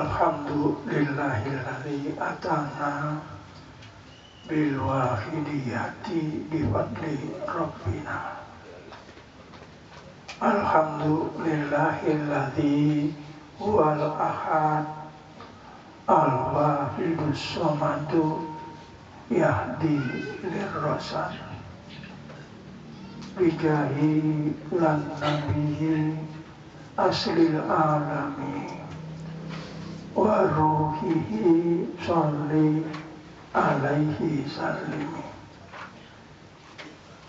Alhamdulillahilladzi atana bil wahidiyati bi fadli rabbina. Alhamdulillahilladzi huwal ahad al-wahidus samadu yahdi lirrasyad bijahi lan nabiyyi aslil alami wa ruhihi sholli alaihi sallimi.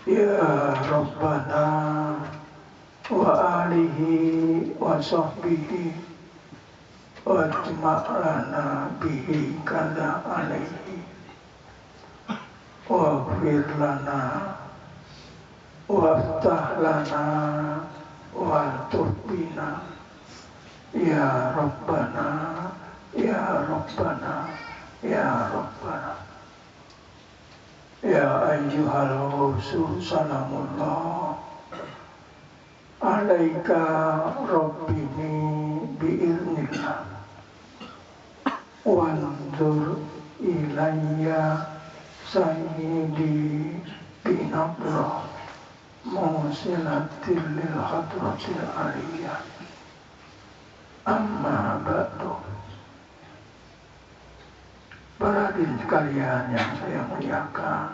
Ya Rabbana wa alihi wa sahbihi wa jma'lana bihi kada alaihi wa gfir lana wa ftah lana wa turbina. Ya Rabbana, Ya Rabbana, Ya Rabbana. Ya ayyuhal ghawsu salamullah alaika rabbini biiznillah wanzur ilayya sayyidi binabra musilatil lil hadratil aliyah. Amma ba'du. Para hadirin sekalian yang saya muliakan,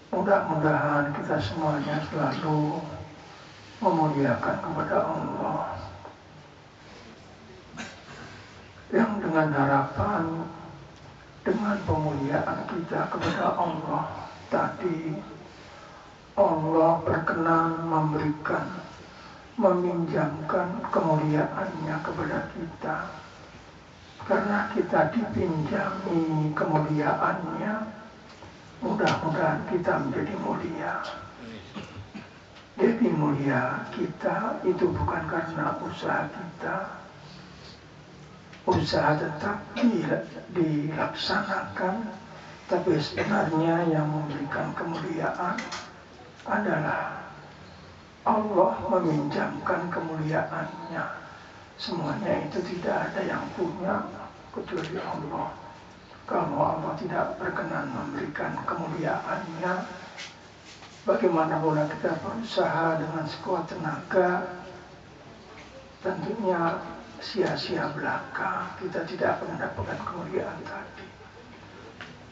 mudah-mudahan kita semuanya selalu memuliakan kepada Allah, yang dengan harapan dengan pemuliaan kita kepada Allah tadi, Allah berkenan meminjamkan kemuliaannya kepada kita. Karena kita dipinjami kemuliaannya, mudah-mudahan kita menjadi mulia. Jadi mulia kita itu bukan karena usaha kita. Usaha tetap dilaksanakan, tapi sebenarnya yang memberikan kemuliaan adalah Allah meminjamkan kemuliaannya. Semuanya itu tidak ada yang punya kecuali Allah. Kalau Allah tidak berkenan memberikan kemuliaannya, bagaimana pula kita berusaha dengan sekuat tenaga, tentunya sia-sia belaka, kita tidak akan mendapatkan kemuliaan tadi.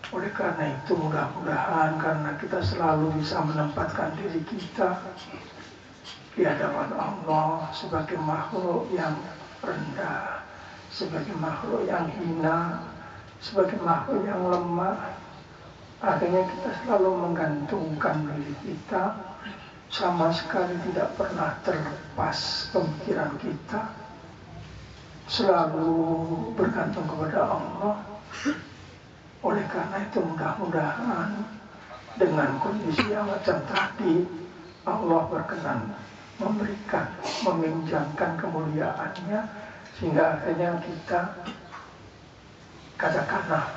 Oleh karena itu mudah-mudahan karena kita selalu bisa menempatkan diri kita di hadapan Allah sebagai makhluk yang rendah, sebagai makhluk yang hina, sebagai makhluk yang lemah. Akhirnya kita selalu menggantungkan diri kita, sama sekali tidak pernah terlepas pemikiran kita, selalu bergantung kepada Allah. Oleh karena itu mudah-mudahan dengan kondisi yang macam tadi, Allah berkenan meminjamkan kemuliaannya, sehingga akhirnya kita katakanlah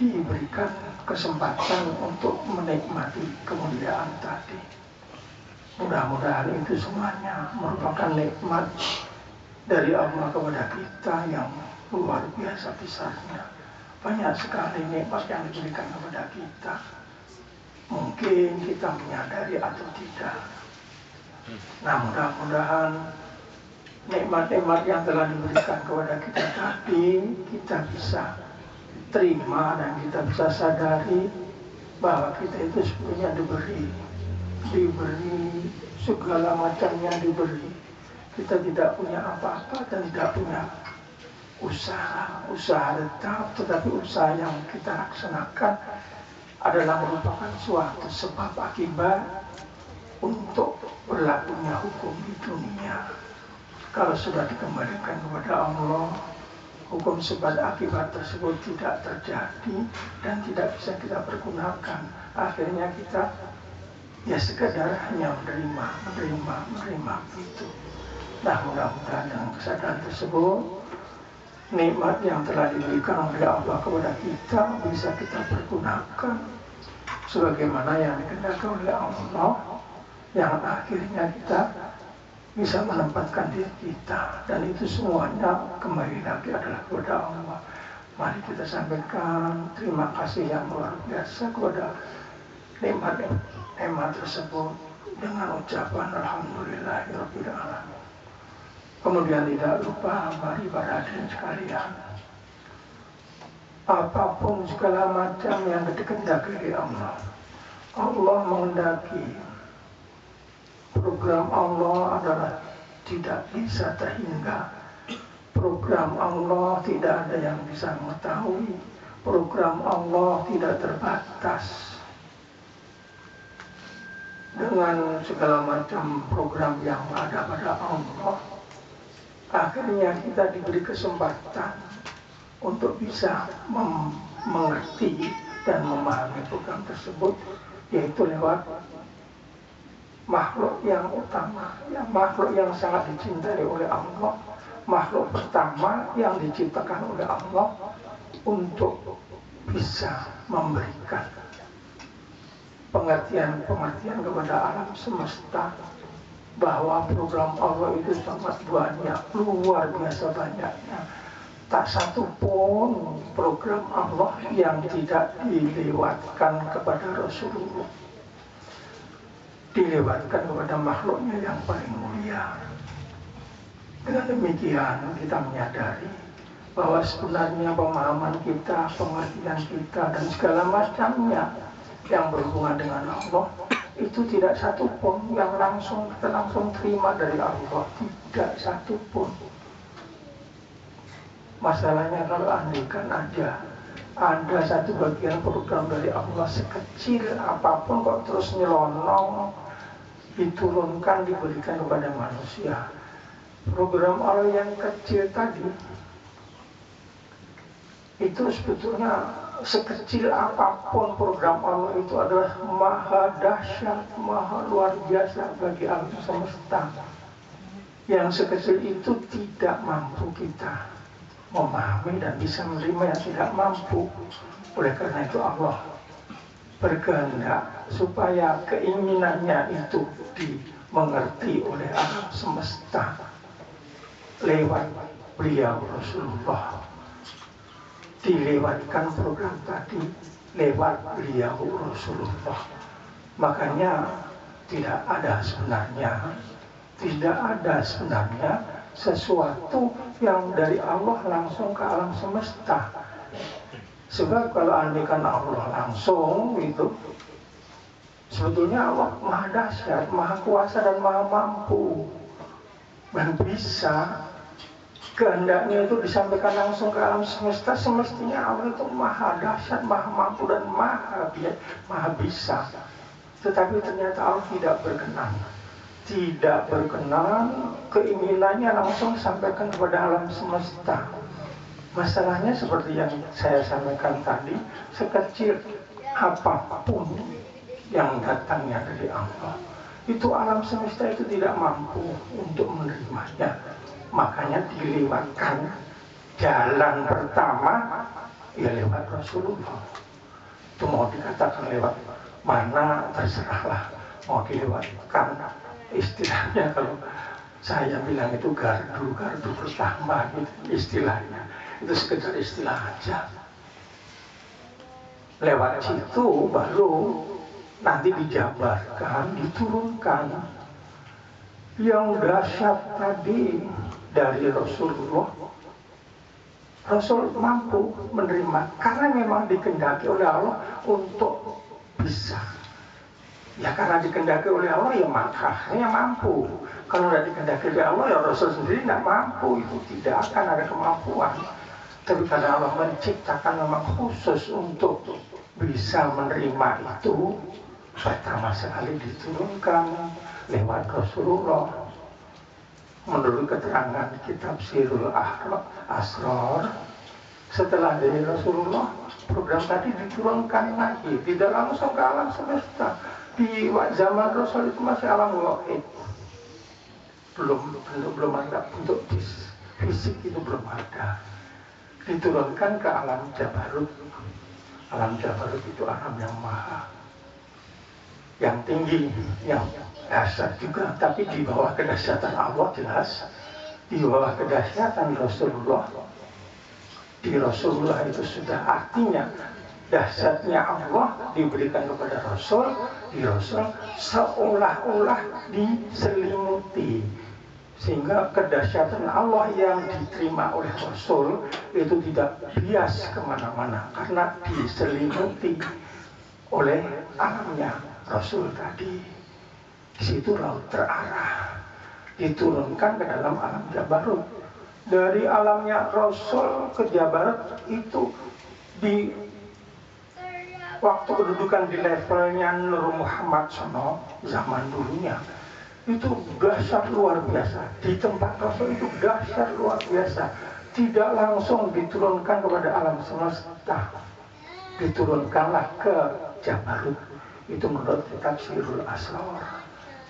diberikan kesempatan untuk menikmati kemuliaan tadi. Mudah-mudahan itu semuanya merupakan nikmat dari Allah kepada kita yang luar biasa besarnya. Banyak sekali nikmat yang diberikan kepada kita, mungkin kita menyadari atau tidak. Nah, mudah-mudahan nikmat-nikmat yang telah diberikan kepada kita tadi kita bisa terima dan kita bisa sadari bahwa kita itu sebenarnya diberi segala macamnya diberi. Kita tidak punya apa-apa dan tidak punya usaha tetap, tetapi usaha yang kita laksanakan adalah merupakan suatu sebab akibat untuk berlakunya hukum di dunia. Kalau sudah dikembalikan kepada Allah, hukum sebab akibat tersebut tidak terjadi dan tidak bisa kita pergunakan. Akhirnya kita ya sekadar hanya menerima itu. Nah, mudah-mudahan dengan kesadaran tersebut, nikmat yang telah diberikan oleh Allah kepada kita bisa kita pergunakan sebagaimana yang dikehendaki oleh Allah, yang akhirnya kita bisa menempatkan diri kita, dan itu semuanya kembali lagi adalah kepada Allah. Mari kita sampaikan terima kasih yang luar biasa kepada nikmat tersebut dengan ucapan Alhamdulillahirabbil alamin. Kemudian tidak lupa, mari para hadirin sekalian, apapun segala macam yang dikehendaki dari Allah, Allah menghendaki. Program Allah adalah tidak bisa terhingga. Program Allah tidak ada yang bisa mengetahui. Program Allah tidak terbatas. Dengan segala macam program yang ada pada Allah, akhirnya kita diberi kesempatan untuk bisa mengerti dan memahami program tersebut, yaitu lewat makhluk yang utama, makhluk yang sangat dicintai oleh Allah, makhluk pertama yang diciptakan oleh Allah untuk bisa memberikan pengertian kepada alam semesta bahwa program Allah itu sangat banyak, luar biasa banyaknya. Tak satu pun program Allah yang tidak dilewatkan kepada Rasulullah, dilewatkan kepada makhluknya yang paling mulia. Dengan demikian kita menyadari bahwa sebenarnya pemahaman kita, pengertian kita, dan segala macamnya yang berhubungan dengan Allah itu tidak satu pun yang kita langsung terima dari Allah, tidak satu pun. Masalahnya kalau andaikan aja ada satu bagian program dari Allah sekecil apapun kok terus nyelonong diturunkan, diberikan kepada manusia. Program Allah yang kecil tadi itu sebetulnya sekecil apapun program Allah itu adalah maha dahsyat, maha luar biasa bagi alam semesta. Yang sekecil itu tidak mampu kita memahami dan bisa menerima, yang tidak mampu. Oleh karena itu Allah berkehendak supaya keinginannya itu dimengerti oleh alam semesta lewat beliau Rasulullah. Dilewatkan program tadi lewat beliau Rasulullah. Makanya tidak ada sebenarnya sesuatu yang dari Allah langsung ke alam semesta. Sebab kalau andaikan Allah langsung itu, sebetulnya Allah maha dahsyat, maha kuasa, dan maha mampu, dan bisa kehendaknya itu disampaikan langsung ke alam semesta. Semestinya Allah itu maha dahsyat, maha mampu, dan maha bisa. Tetapi ternyata Allah tidak berkenan keinginannya langsung disampaikan kepada alam semesta. Masalahnya seperti yang saya sampaikan tadi, sekecil apapun yang datangnya dari Allah, itu alam semesta itu tidak mampu untuk menerimanya. Makanya dilewatkan jalan pertama ya lewat Rasulullah. Itu mau dikatakan lewat mana terserahlah, mau dilewatkan istilahnya, kalau saya bilang itu gardu pertama gitu, istilahnya itu sekedar istilah aja. Lewat situ baru nanti dijabarkan, diturunkan yang dahsyat tadi dari Rasulullah. Rasul mampu menerima karena memang dikehendaki oleh Allah untuk bisa. Ya karena dikehendaki oleh Allah ya makanya mampu. Kalau tidak dikehendaki oleh Allah ya Rasul sendiri tidak mampu, itu tidak akan ada kemampuan. Tapi karena Allah menciptakan memang khusus untuk bisa menerima itu, pertama sekali diturunkan lewat Rasulullah. Menurut keterangan kitab Sirul Asrar, setelah dari Rasulullah, program tadi diturunkan lagi, tidak langsung ke alam semesta. Di zaman Rasul itu masih alam gaib, belum ada bentuk fisik, itu belum ada. Diturunkan ke alam Jabarut. Alam Jabarut itu alam yang maha, yang tinggi, yang dahsyat juga, tapi di bawah kedahsyatan Allah jelas, di bawah kedahsyatan Rasulullah. Di Rasulullah itu sudah artinya dahsyatnya Allah diberikan kepada Rasul, di Rasul seolah-olah diselimuti, sehingga kedahsyatan Allah yang diterima oleh Rasul itu tidak bias kemana-mana karena diselimuti oleh alamnya Rasul tadi. Di situ laut terarah, diturunkan ke dalam alam Jabarut. Dari alamnya Rasul ke Jabarut itu di waktu kedudukan di levelnya Nur Muhammad sono zaman dulunya itu dahsyat luar biasa. Di tempat Rasul itu dahsyat luar biasa. Tidak langsung diturunkan kepada alam semesta, diturunkanlah ke Jabarut. Itu menurut kitab Sirul Asrar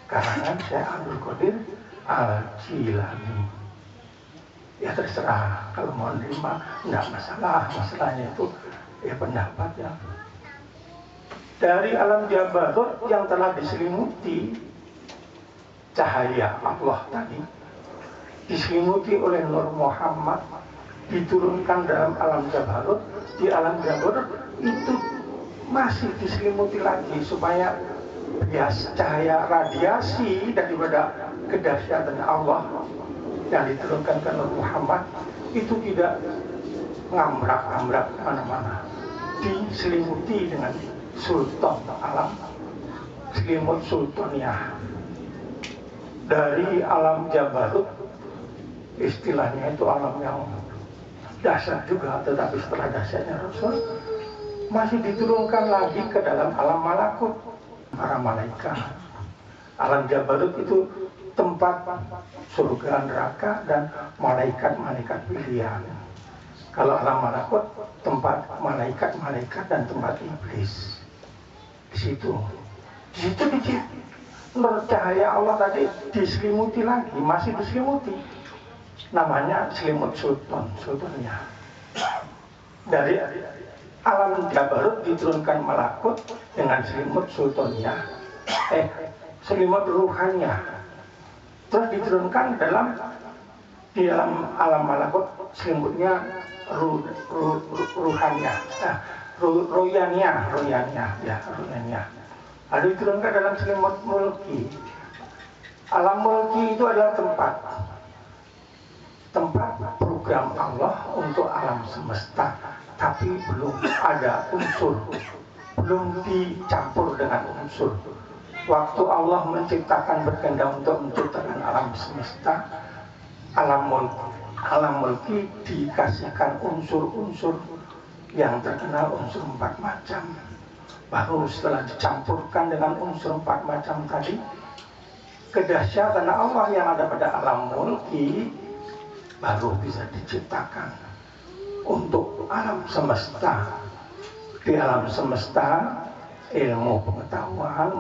karangan Syekh Abdul Qadir Al-Jilani. Ya terserah, kalau mau nerima enggak masalah, masalahnya itu ya pendapat ya. Dari alam Jabarut yang telah diselimuti cahaya Allah tadi, diselimuti oleh Nur Muhammad, diturunkan dalam alam Jabarut. Di alam Jabarut itu masih diselimuti lagi supaya bias cahaya radiasi daripada kedahsyatan Allah yang diturunkan ke Nur Muhammad itu tidak ngambrak-ngambrak kemana-mana, diselimuti dengan sultan alam, selimut sultaniyah. Dari alam Jabarut, istilahnya itu alam yang dahsyat juga, tetapi setelah dahsyatnya Rasul masih diturunkan lagi ke dalam alam malakut, para malaikat. Alam Jabarut itu tempat surga, neraka, dan malaikat-malaikat pilihan. Kalau alam malakut, tempat malaikat-malaikat dan tempat iblis. Di situ nur cahaya Allah tadi diselimuti lagi, masih diselimuti. Namanya selimut sultannya. Dari alam Jabarut diturunkan malakut dengan selimut sultannya, selimut ruhannya. Terus diturunkan di dalam alam malakut selimutnya ruhannya, royannya. Lalu diturunkan dalam selimut mulki. Alam mulki itu adalah tempat program Allah untuk alam semesta, tapi belum ada unsur, belum dicampur dengan unsur. Waktu Allah menciptakan, berkehendak untuk menciptakan alam semesta, alam mulki dikasihkan unsur-unsur yang terkenal unsur 4 macam. Baru setelah dicampurkan dengan unsur 4 macam tadi, kedahsyatan Allah yang ada pada alam mulki baru bisa diciptakan untuk alam semesta. Di alam semesta ilmu pengetahuan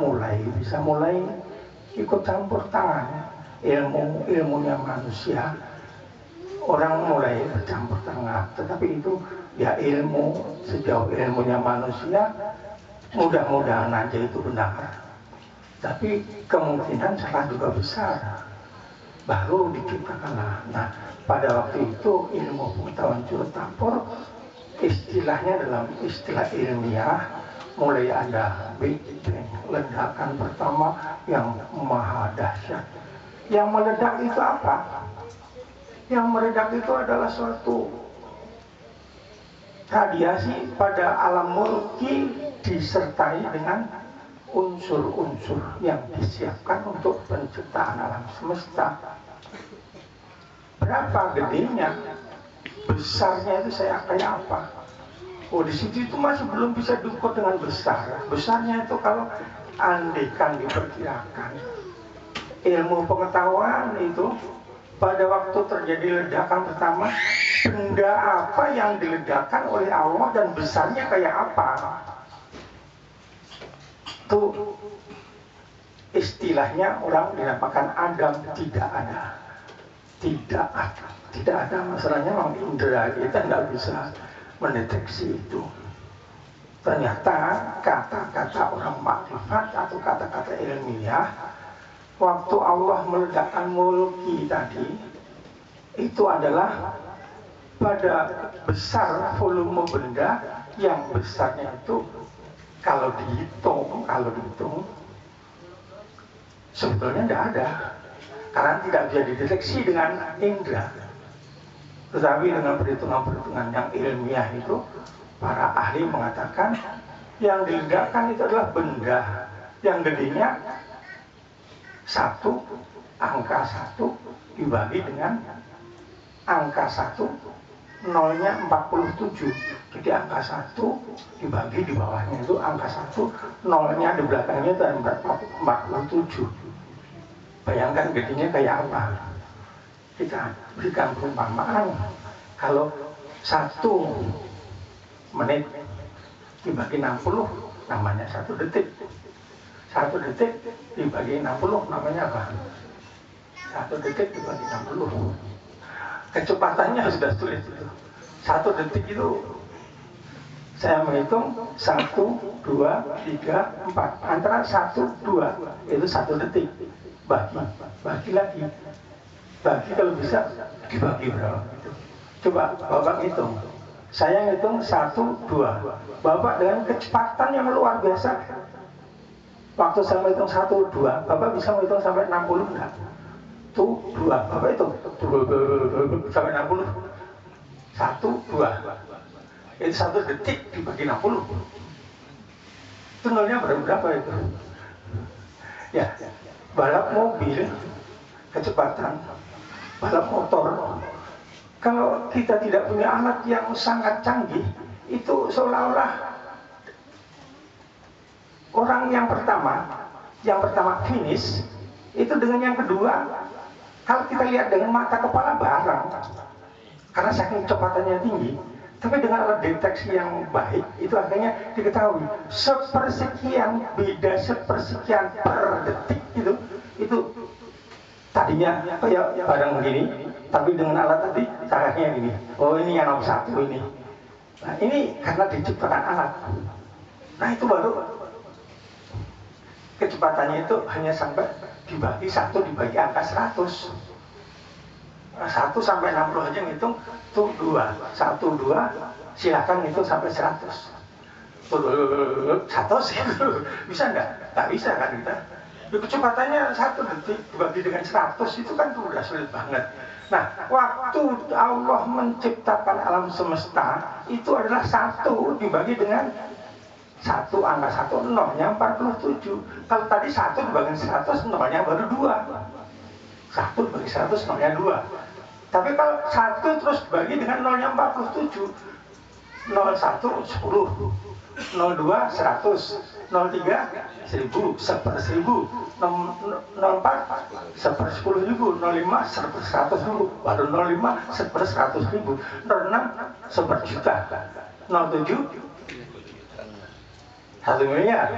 bisa mulai ikut campur tangan. Ilmunya manusia, orang mulai bercampur tangan. Tetapi itu ya ilmu, sejauh ilmunya manusia, mudah-mudahan aja itu benar. Tapi kemungkinan salah juga besar. Baru diciptakanlah. Nah, pada waktu itu ilmu pengetahuan juru tampur, istilahnya dalam istilah ilmiah, mulai ada Big Bang, ledakan pertama yang maha dahsyat. Yang meledak itu apa? Yang meledak itu adalah suatu radiasi pada alam mulki disertai dengan unsur-unsur yang disiapkan untuk penciptaan alam semesta. Berapa gedenya, besarnya itu saya kayak apa? Oh, di situ itu masih belum bisa diukur dengan besar. Besarnya itu kalau andaikan diperkirakan, ilmu pengetahuan itu pada waktu terjadi ledakan pertama, benda apa yang diledakkan oleh Allah dan besarnya kayak apa? Itu istilahnya orang dinamakan Adam tidak ada. Tidak ada, masalahnya memang indera kita nggak bisa mendeteksi itu. Ternyata kata-kata orang makrifat atau kata-kata ilmiah waktu Allah meledakkan mulki tadi, itu adalah pada besar volume benda yang besarnya itu kalau dihitung sebetulnya tidak ada, karena tidak bisa dideteksi dengan indera. Tetapi dengan perhitungan-perhitungan yang ilmiah itu, para ahli mengatakan yang diledakkan itu adalah benda yang gedenya angka 1 dibagi dengan angka 1, nolnya 47. Jadi angka 1 dibagi di bawahnya itu angka 1, nolnya di belakangnya itu 47. Bayangkan gedenya kayak apa. Kita berikan perumpamaan, kalau 1 menit dibagi 60 namanya 1 detik. 1 detik dibagi 60 namanya apa? 1 detik dibagi 60. Kecepatannya sudah sulit itu. 1 detik itu saya menghitung 1, 2, 3, 4. Antara 1, 2 itu 1 detik. Bagi lagi. Bagi kalau bisa dibagi berapa gitu. Coba Bapak hitung. Saya ngitung 1, 2. Bapak dengan kecepatan yang luar biasa. Waktu saya menghitung 1, 2, Bapak bisa menghitung sampai 60 enggak? Tuh 2, Bapak itu sampai 60. 1, 2. Itu 1 detik dibagi 60. Itu nolnya berapa itu? Ya, balap mobil kecepatan, balap motor. Kalau kita tidak punya alat yang sangat canggih, itu seolah-olah orang yang pertama finish itu dengan yang kedua, kalau kita lihat dengan mata kepala bareng, karena saking kecepatannya tinggi. Tapi dengan alat deteksi yang baik, itu akhirnya diketahui sepersekian, beda sepersekian per detik itu tadinya kayak barang begini, tapi dengan alat tadi caranya gini. Oh, ini yang nomor 1 ini. Nah, ini karena diciptakan alat. Nah, itu baru kecepatannya itu hanya sampai dibagi 1 dibagi angka 100. 1 sampai 60 aja ngitung tuh 2. 1, 2, silakan ngitung sampai 100. Tuh 100 itu bisa enggak? Enggak bisa kan kita. Kecepatannya 1 detik dibagi dengan 100 itu kan udah sulit banget. Nah, waktu Allah menciptakan alam semesta itu adalah 1 dibagi dengan 1 angka 1, nolnya 47. Kalau tadi 1 dibagi 100, nolnya baru 2. 1 dibagi 100, nolnya 2. Tapi kalau 1 terus dibagi dengan nolnya 47, 01 10, 02 100, 03 1000, 1/1000, 04 1/10.000, 05 1/100.000, baru 05 1/100.000, 06 1/juta, 07 1 miliar,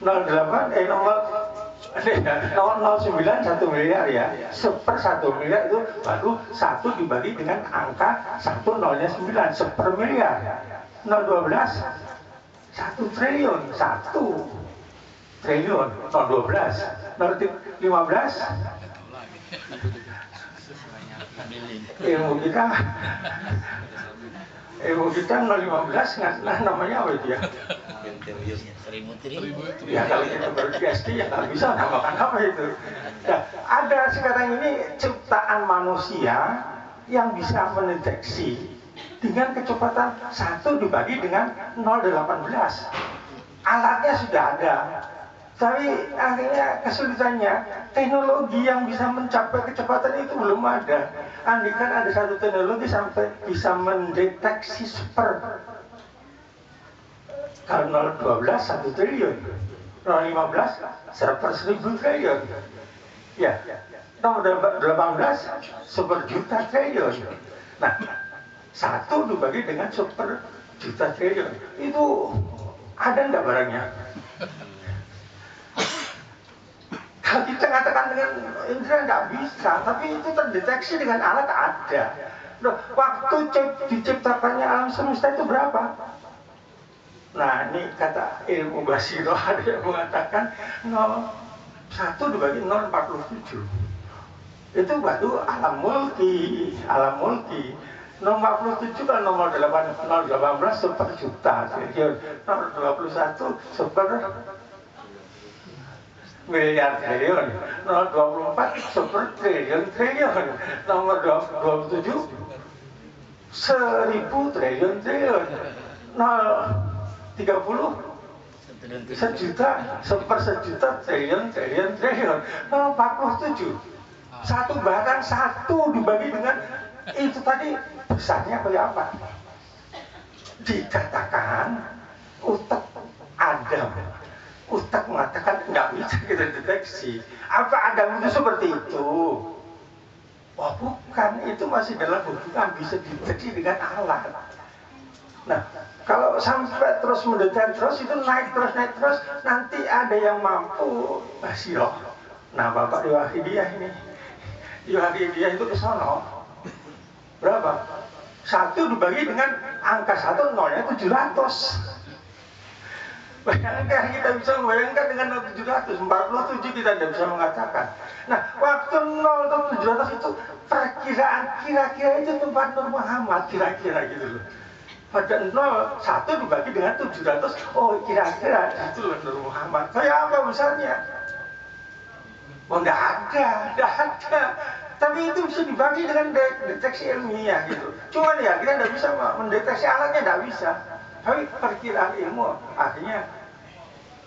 08 009 1 miliar ya. 1/1 miliar itu baru 1 dibagi dengan angka 1 nolnya 9, 1 miliar. 012 1 triliun, 1 triliun, 012 015 ilmu kita 015 nah namanya apa itu ya? Ya kalau kita baru di SD ya nggak bisa namakan apa itu. Nah, ada sekarang ini ciptaan manusia yang bisa mendeteksi dengan kecepatan 1 dibagi dengan 0,18. Alatnya sudah ada, tapi akhirnya kesulitannya teknologi yang bisa mencapai kecepatan itu belum ada. Andaikan ada satu teknologi sampai bisa mendeteksi kalau 012 1 triliun, 015 1/1000 triliun, ya, 018 1/juta triliun. Nah, 1 dibagi dengan 1/juta triliun, itu ada nggak barangnya? Kalau kita katakan dengan indera nggak bisa, tapi itu terdeteksi dengan alat ada. Loh, waktu diciptakannya alam semesta itu berapa? Nah, ini kata ilmu Basiroh ada yang mengatakan 0 1 dibagi 0,47. Itu baru alam mulki. 0,47 kan nomor 0,18 super juta triliun, nomor 21 super miliar triliun, nomor 24 super triliun, nomor 27 1000 triliun, 30 sejuta, sejuta triliun, 47 satu bahkan 1 dibagi dengan itu tadi besarnya kayak apa? Dikatakan utak Adam, utak mengatakan tidak bisa kita deteksi. Apa Adam itu seperti itu? Oh bukan, itu masih dalam hubungan bisa dideteksi dengan alat. Nah, kalau sampai terus mendetek terus itu naik terus, nanti ada yang mampu Basiro. Nah, Bapak Diwahidiyah ini, Diwahidiyah itu ke sono. Berapa? 1 dibagi dengan angka 1, nolnya 700. Bayangkan, kita bisa membayangkan dengan 747 kita tidak bisa mengatakan. Nah, waktu 0 atau 700 itu perkiraan, kira-kira itu tempat Nur Muhammad, kira-kira gitu loh. Pada 0, 1 dibagi dengan 700, oh kira-kira itu loh Nur Muhammad. Kayak apa besarnya? Oh enggak ada. Tapi itu bisa dibagi dengan deteksi ilmiah gitu. Cuman ya kita tidak bisa mendeteksi alatnya, tidak bisa. Tapi perkiraan ilmu akhirnya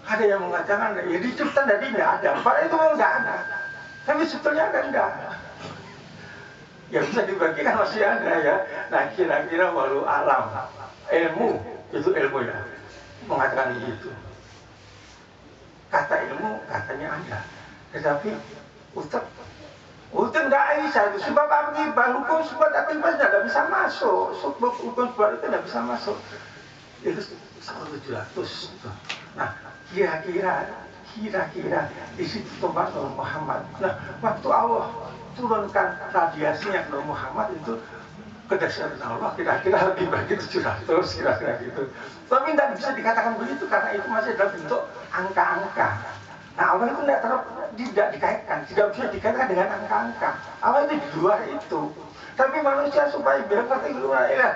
ada yang mengatakan ya dicipta dari tidak ada. Padahal itu enggak ada. Tapi sebetulnya ada enggak. Ya bisa dibagikan masih ada ya. Nah kira-kira walau alam ilmu itu ilmu ya mengatakan begitu. Kata ilmu katanya ada. Tetapi utak tidak bisa, sebab akibat hukum sebab akibat tidak bisa masuk, sebab hukum sebab itu tidak bisa masuk. Itu 700. Nah, kira-kira di situ tempat Nur Muhammad. Nah, waktu Allah turunkan radiasinya ke Nur Muhammad itu kedahsyatan Allah kira-kira lebih bagi 700 kira-kira gitu. Tapi tidak bisa dikatakan begitu karena itu masih dalam bentuk angka-angka. Nah, Allah itu tidak dikaitkan, tidak bisa dikaitkan dengan angka-angka. Allah itu di luar itu. Tapi manusia supaya biar ngerti,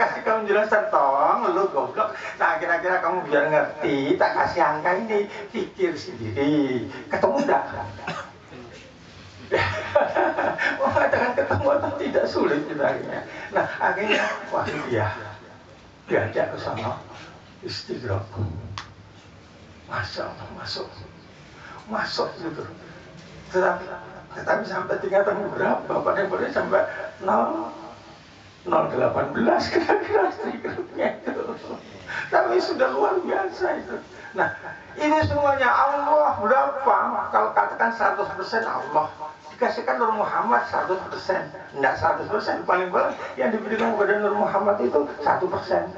kasih kamu jelasan tong, lu goblok. Nah, kira-kira kamu biar ngerti, tak kasih angka ini, pikir sendiri. Ketemu enggak? Mengatakan ketemu atau tidak sulit kita akhirnya. Nah, akhirnya wah dia diajak ke sana istirahat. Masya Allah, masuk gitu. Tetapi sampai tingkatan berapa? Pada sampai 0,18 kira-kira grupnya itu. Tapi sudah luar biasa itu. Nah, ini semuanya Allah berapa? Kalau katakan 100% Allah dikasihkan Nur Muhammad 100%, enggak 100%, paling-paling yang diberikan kepada Nur Muhammad itu 1%.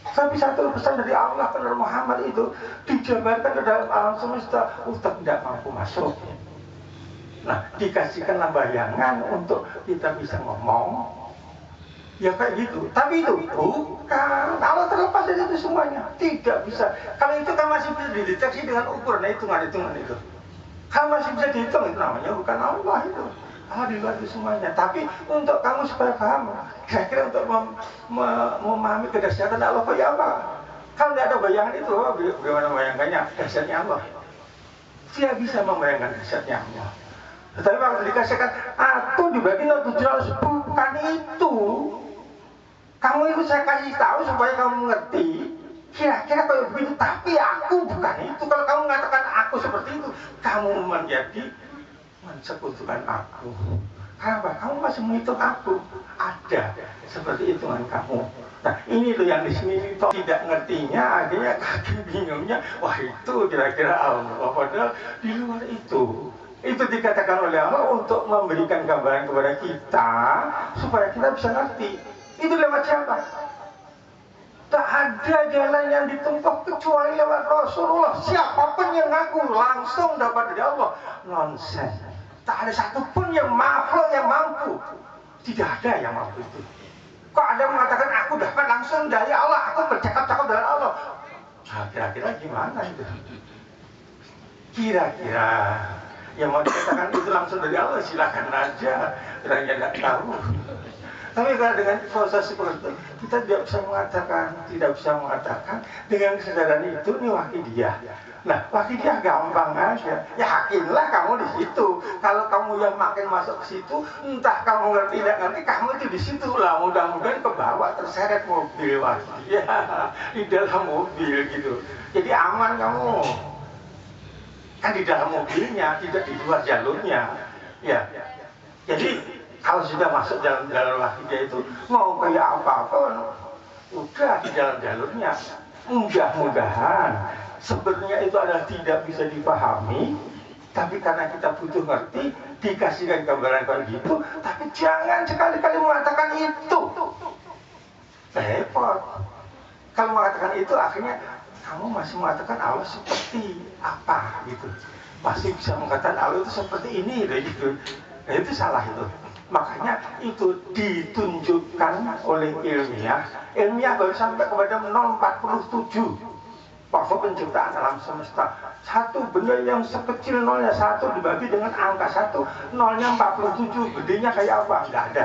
Tapi 1% dari Allah ke Nur Muhammad itu dijabarkan ke dalam alam semesta, utak tidak mampu masuk. Nah, dikasihkanlah bayangan untuk kita bisa ngomong, ya kayak gitu. Tapi itu bukan, Allah terlepas dari itu semuanya, tidak bisa. Kalau itu kan masih bisa dideteksi dengan ukuran hitungan itu. Kalau masih bisa dihitung itu namanya bukan Allah itu. Allah di luar itu semuanya. Tapi untuk kamu supaya paham, kira-kira untuk memahami kedahsyatan Allah kayak apa? Kalau tidak ada bayangan itu, bagaimana membayangkannya dahsyatnya Allah? Tidak bisa membayangkan dahsyatnya Allah. Tetapi waktu dikasihkan atau dibagi 700, bukan itu. Kamu itu saya kasih tahu supaya kamu mengerti. Kira-kira kayak begitu, tapi aku bukan itu. Kalau kamu mengatakan aku seperti itu, kamu menjadi mensekutukan aku. Kenapa? Kamu masih menghitung aku. Ada seperti hitungan kamu. Nah, ini tuh yang di sini tidak ngertinya, akhirnya kaki bingungnya. Wah, itu kira-kira Allah. Padahal di luar itu. Itu dikatakan oleh Allah untuk memberikan gambaran kepada kita supaya kita bisa ngerti. Itu lewat siapa? Tak ada jalan yang ditempuh kecuali lewat Rasulullah. Siapapun yang ngaku langsung dapat dari Allah, nonsen. Tak ada satupun yang makhluk yang mampu. Tidak ada yang mampu itu. Kok ada mengatakan aku dapat langsung dari Allah, aku bercakap-cakap dari Allah. Nah, kira-kira gimana itu? Kira-kira yang mau dikatakan itu langsung dari Allah silakan aja, orangnya nggak tahu. Tapi kalau dengan proses seperti itu, kita tidak bisa mengatakan dengan kesadaran itu nih wakidiyah. Nah, wakidiyah gampang aja. Ya yakinlah kamu di situ. Kalau kamu yang makin masuk ke situ, entah kamu ngerti tidak ngerti, kamu itu di situ lah. Mudah-mudahan ke bawah terseret mobil wakidiyah di dalam mobil gitu. Jadi aman kamu. Kan di dalam mobilnya, tidak di luar jalurnya. Ya. Jadi kalau sudah masuk dalam jalur wakidiyah itu mau kayak apa-apa udah di dalam jalurnya. Mudah-mudahan sebenarnya itu adalah tidak bisa dipahami, tapi karena kita butuh ngerti dikasihkan gambaran kayak gitu, tapi jangan sekali-kali mengatakan itu. Repot. Kalau mengatakan itu akhirnya kamu masih mengatakan Allah seperti apa gitu, masih bisa mengatakan Allah itu seperti ini gitu. Nah, itu salah itu. Makanya itu ditunjukkan oleh ilmiah. Ilmiah baru sampai kepada 0,47 waktu penciptaan alam semesta. Satu benda yang sekecil nolnya 1 dibagi dengan angka 1, nolnya 47, gedenya kayak apa? Nggak ada.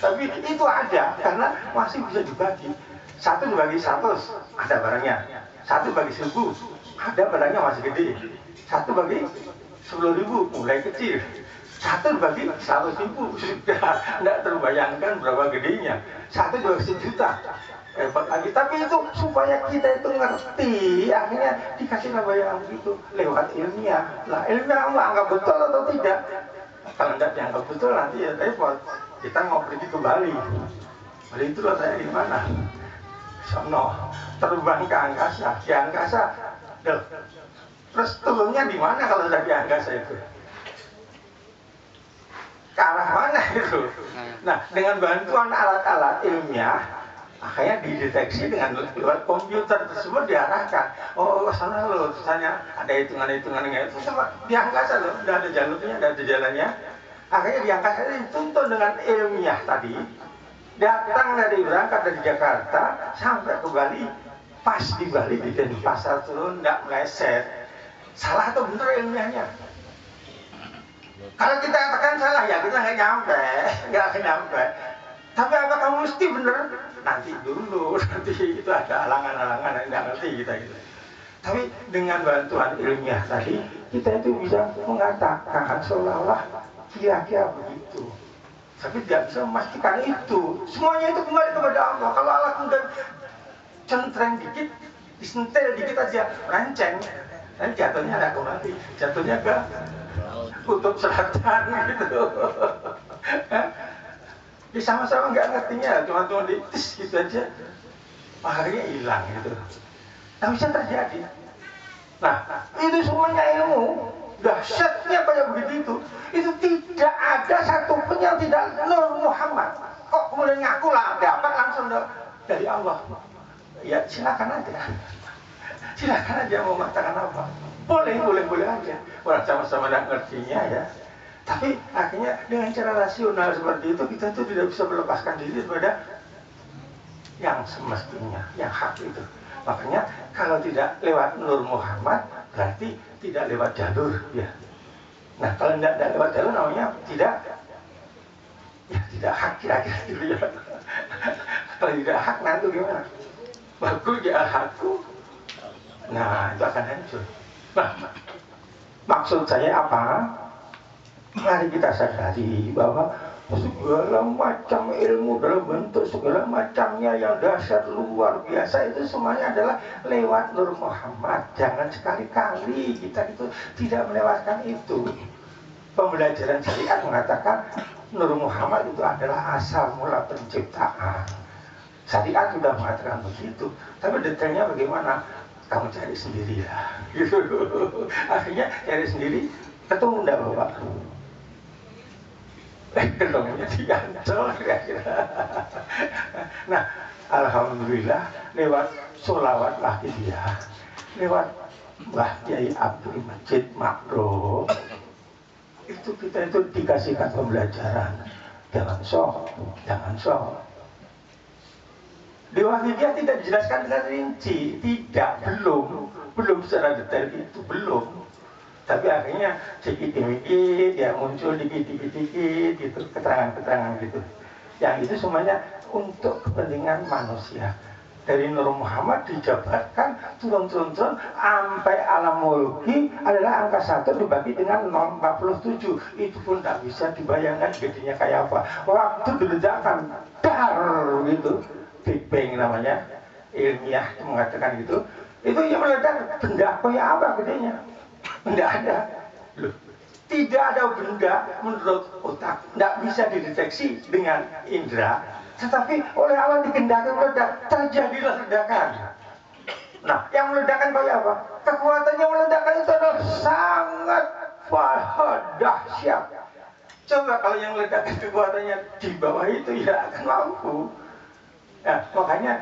Tapi itu ada karena masih bisa dibagi. 1 dibagi 100 ada barangnya. 1 bagi 1000 ada barangnya masih gede. 1 bagi 10.000 mulai kecil. 1 bagi 100.000 sudah tidak terbayangkan berapa gedenya. 1 bagi 1.000.000 hebat lagi. Tapi itu supaya kita itu ngerti, akhirnya dikasih gambaran begitu lewat ilmiah. Nah, ilmiah mau anggap betul atau tidak? Kalau tidak dianggap betul nanti ya repot. Kita mau pergi ke Bali. Bali itu letaknya di mana? Sono terbang ke angkasa. Di angkasa, terus turunnya di mana kalau sudah di angkasa itu? Ke arah mana itu? Nah, dengan bantuan alat-alat ilmiah, akhirnya dideteksi dengan lewat komputer tersebut diarahkan. Oh, sana loh, misalnya ada hitungan-hitungan itu sama di angkasa loh, udah ada jalurnya, udah ada jalannya. Akhirnya di angkasa dituntun dengan ilmiah tadi. Datang berangkat dari Jakarta sampai ke Bali, pas di Bali di Denpasar turun, nggak meleset. Salah atau benar ilmiahnya? Kalau kita katakan salah ya kita nggak nyampe. Tapi apa kamu mesti benar? Nanti dulu, nanti itu ada halangan-halangan yang nggak ngerti kita gitu. Tapi dengan bantuan ilmiah tadi kita itu bisa mengatakan seolah-olah kira-kira begitu. Tapi tidak bisa memastikan itu. Semuanya itu kembali kepada Allah. Kalau Allah kemudian centreng dikit, disentil dikit aja, ranceng, dan jatuhnya nggak mati, jatuhnya ke kutub selatan gitu. Ya sama-sama nggak ngertinya, cuma di tis gitu aja, akhirnya hilang gitu. Nah, bisa terjadi. Nah, itu semuanya ilmu. Dahsyatnya kayak begitu itu tidak ada satupun yang tidak Nur Muhammad. Kok kemudian ngaku lah dapat langsung dari Allah? Ya silakan aja mau mengatakan apa. Boleh aja. Orang sama-sama tidak ngertinya ya. Tapi akhirnya dengan cara rasional seperti itu kita tuh tidak bisa melepaskan diri daripada yang semestinya, yang hak itu. Makanya kalau tidak lewat Nur Muhammad berarti tidak lewat jalur ya. Nah kalau tidak lewat jalur namanya tidak hak kira-kira gitu ya. Kalau tidak hak nanti gimana? Bagus ya hakku. Nah itu akan hancur. Nah maksud saya apa? Mari kita sadari bahwa segala macam ilmu dalam bentuk segala macamnya yang dahsyat luar biasa itu semuanya adalah lewat Nur Muhammad. Jangan sekali-kali kita itu tidak melewatkan itu. Pembelajaran syariat mengatakan Nur Muhammad itu adalah asal mula penciptaan. Syariat sudah mengatakan begitu, tapi detailnya bagaimana? Kamu cari sendiri lah. Gitu. Akhirnya cari sendiri, ketemu enggak Bapak? Ketemunya diancol kira-kira. Nah, alhamdulillah lewat sholawat wakidiyah, lewat Mbah Kiai Abdul Majid Makro, itu kita itu dikasihkan pembelajaran. Jangan sok. Di wakidiyah tidak dijelaskan dengan rinci, belum secara detail itu belum. Tapi akhirnya sedikit-sedikit ya muncul dikit-dikit gitu, keterangan-keterangan gitu. Yang itu semuanya untuk kepentingan manusia. Dari Nur Muhammad dijabarkan turun sampai alam mulki adalah angka 1 dibagi dengan 0,47. Itu pun tak bisa dibayangkan gedenya kayak apa. Waktu diledakan dar gitu, Big Bang namanya, ilmiah mengatakan gitu. Itu yang meledak benda kayak apa gedenya? Tidak ada. Loh, tidak ada benda menurut otak, tidak bisa dideteksi dengan indera. Tetapi oleh Allah dikendaki meledak, terjadilah ledakan. Nah, yang meledakkan kayak apa? Kekuatannya meledakkan itu adalah sangat dahsyat. Coba kalau yang meledakkan kekuatannya di bawah itu ya akan mampu. Nah, makanya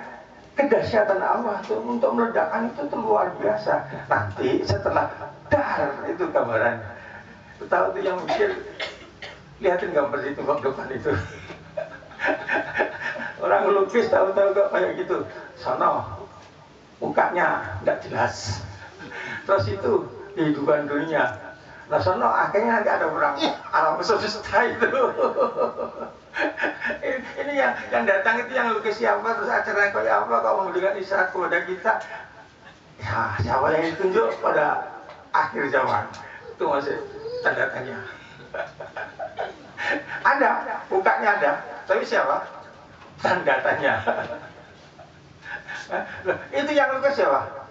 kedahsyatan Allah itu untuk meledakkan itu luar biasa. Nanti setelah dar itu gambarannya. Tahu tuh yang mikir, lihatin gambar itu bak depan itu. Orang lukis tahu-tahu kok kayak gitu. Sono mukanya tidak jelas. Terus itu kehidupan dunia. Nah sono akhirnya nanti ada orang alam semesta itu. Ini yang datang itu yang lukis siapa, terus acara kayak apa, kalau memberikan isyarat kepada kita. Ya siapa yang ditunjuk pada akhir zaman. Itu masih tanda tanya. Ada, mukanya ada, tapi siapa? Tanda tanya. Itu yang lukis siapa?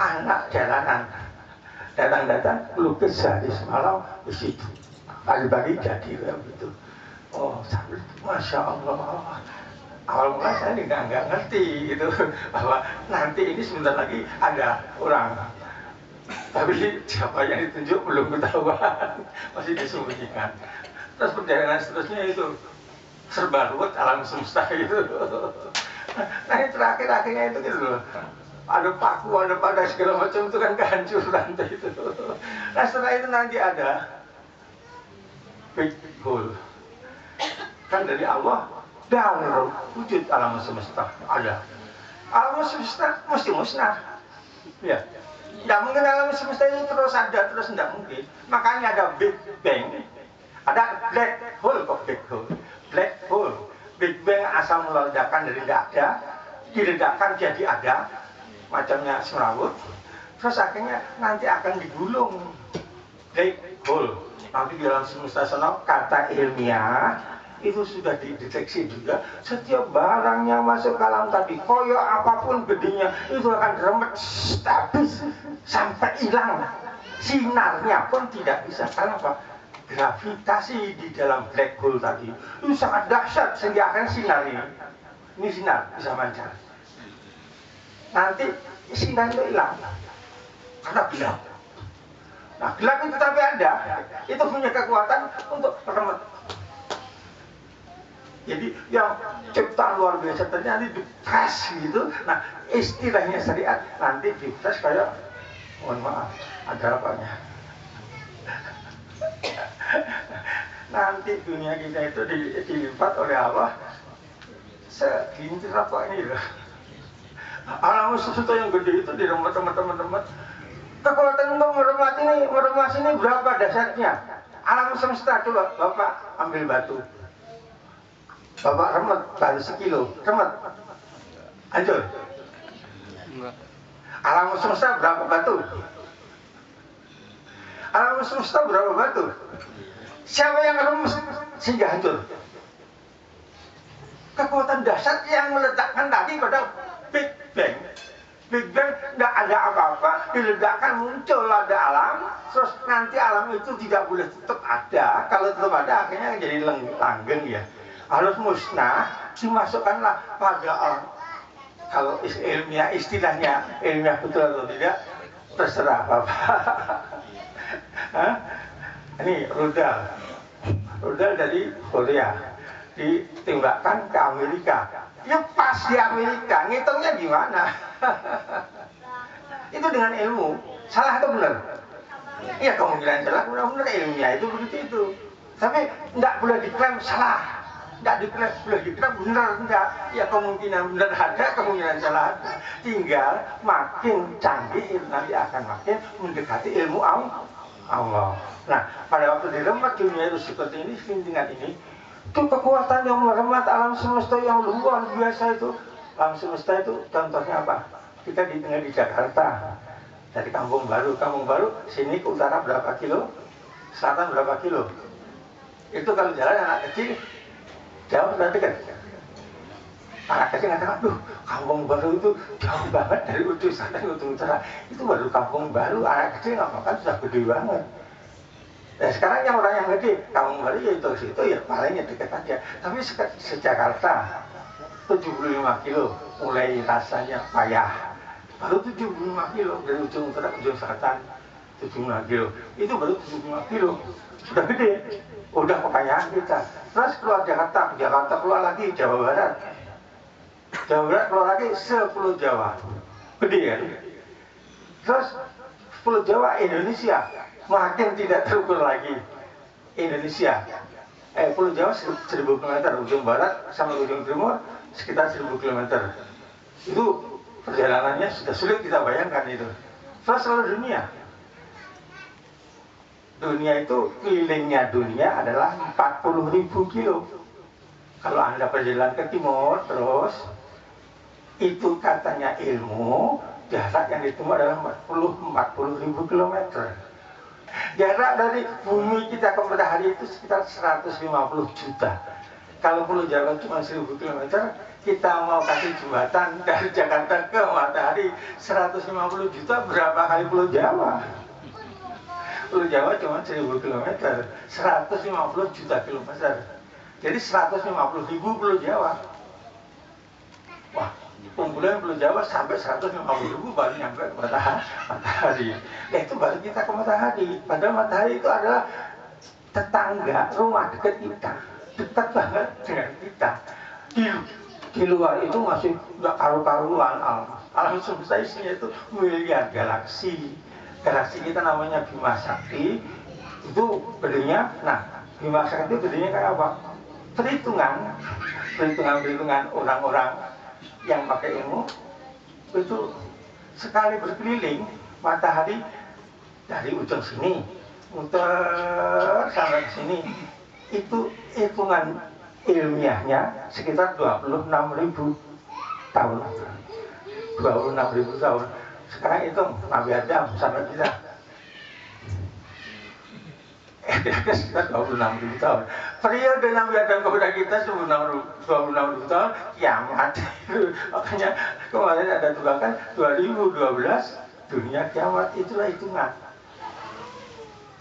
Anak jalanan. Datang-datang lukis sehari semalam di situ. Pagi-pagi jadi kayak begitu. Oh, masya Allah. Awal mula saya nggak ngerti gitu bahwa nanti ini sebentar lagi ada orang. Tapi siapa yang ditunjuk belum ketahuan, masih disembunyikan. Terus perjalanan seterusnya itu serba ruwet alam semesta itu. Nah yang terakhir-akhirnya itu gitu loh. Ada paku, ada pada segala macam itu kan kehancuran itu. Nah setelah itu nanti ada big hole. Kan dari Allah dan wujud alam semesta ada. Alam semesta mesti musnah. Ya. Tidak mungkin alam semesta ini terus ada, terus tidak mungkin. Makanya ada Big Bang. Ada black hole kok big hole. Black hole. Big Bang asal meledakan dari tidak ada, diledakkan jadi ada, macamnya semrawut. Terus akhirnya nanti akan digulung black hole. Nanti di dalam semesta sana kata ilmiah itu sudah dideteksi juga. Setiap barang yang masuk ke alam tadi, koyo apapun gedenya, itu akan remet habis sampai hilang. Sinarnya pun tidak bisa. Karena apa? Gravitasi di dalam black hole tadi itu sangat dahsyat sehingga akan sinar ini sinar bisa mancar. Nanti sinar itu hilang karena gelap. Nah gelap itu tapi ada, itu punya kekuatan untuk remet. Jadi yang ciptaan luar biasa ternyata dipres gitu. Nah istilahnya syariat nanti dipres kayak, mohon maaf, ada apanya. Nanti dunia kita itu dilipat oleh Allah segintir apa ini loh. Alam semesta yang gede itu diremet teman-teman. Kekuatan untuk meremas ini berapa dasarnya? Alam semesta coba Bapak ambil batu. Bapak remet baru sekilo, remet. Hancur. Alam semesta berapa batu? Alam semesta berapa batu? Siapa yang remes sehingga hancur? Kekuatan dahsyat yang meletakkan tadi pada Big Bang. Big Bang tidak ada apa-apa, diledakkan muncul ada alam, terus nanti alam itu tidak boleh tetap ada. Kalau tetap ada akhirnya jadi langgeng ya. Harus musnah, dimasukkanlah pada alam. Kalau ilmiah istilahnya, ilmiah betul atau tidak, terserah Bapak. Ini rudal dari Korea ditembakkan ke Amerika. Ya pas di Amerika, ngitungnya gimana? Itu dengan ilmu, salah atau benar? Iya kemungkinan salah, benar-benar ilmiah itu begitu itu. Tapi tidak boleh diklaim salah. Tidak boleh diklaim benar, enggak. Ya kemungkinan benar ada, kemungkinan salah ada. Tinggal makin canggih nanti akan makin mendekati ilmu Allah. Nah, pada waktu diremat dunia itu seperti ini, selintingan ini, itu kekuatan yang meremat alam semesta yang luar biasa itu. Alam semesta itu contohnya apa? Kita tinggal di Jakarta, dari Kampung Baru, sini ke utara berapa kilo, selatan berapa kilo. Itu kalau jalan anak kecil, jauh dan dekat. Anak kecil ngatakan, aduh, Kampung Baru itu jauh banget dari ujung selatan ke ujung utara. Itu baru Kampung Baru, anak kecil nggak makan sudah gede banget. Nah, sekarang yang orang yang gede, Kampung Baru ya itu situ ya palingnya dekat aja. Tapi se-Jakarta 75 kilo, mulai rasanya payah. Baru 75 kilo dari ujung utara ke ujung selatan, 75 kilo. Itu baru 75 kilo, sudah gede, udah kekayaan kita. Terus keluar Jakarta keluar lagi Jawa Barat. Jawa Barat keluar lagi sepuluh Jawa, gede ya. Terus 10 Jawa Indonesia, makin tidak terukur lagi Indonesia. Pulau Jawa 1000 km, ujung barat sama ujung timur sekitar 1000 km. Itu perjalanannya sudah sulit kita bayangkan itu. Terus seluruh dunia. Dunia itu, kelilingnya dunia adalah 40.000 kilo. Kalau Anda perjalanan ke timur terus, itu katanya ilmu, jarak yang ditempuh adalah 40.000 km. Jarak dari bumi kita ke matahari itu sekitar 150 juta. Kalau Pulau Jawa cuma 1000 km, kita mau kasih jembatan dari Jakarta ke matahari 150 juta, berapa kali Pulau Jawa? Pulau Jawa cuma 1000 km, 150 juta kilometer. Jadi 150.000 Pulau Jawa. Wah, kumpulan Pulau Jawa sampai 150.000 baru nyampe ke matahari. Nah, itu baru kita ke matahari. Padahal matahari itu adalah tetangga, rumah dekat kita, dekat banget dengan kita. Di luar itu masih nggak karu-karuan alam semesta isinya itu miliar galaksi. Galaksi kita namanya Bima Sakti. Itu gedenya, nah Bima Sakti itu gedenya kayak apa? Perhitungan orang-orang yang pakai ilmu itu sekali berkeliling matahari dari ujung sini muter sampai ke sini, itu hitungan ilmiahnya sekitar 26.000 tahun. 26.000 tahun. Sekarang itu Nabi Adam sampai kita sekitar 26.000 tahun. Periode Nabi Adam kepada kita 26.000 tahun, kiamat. Makanya kemarin ada tugakan 2012 dunia kiamat, itulah hitungan.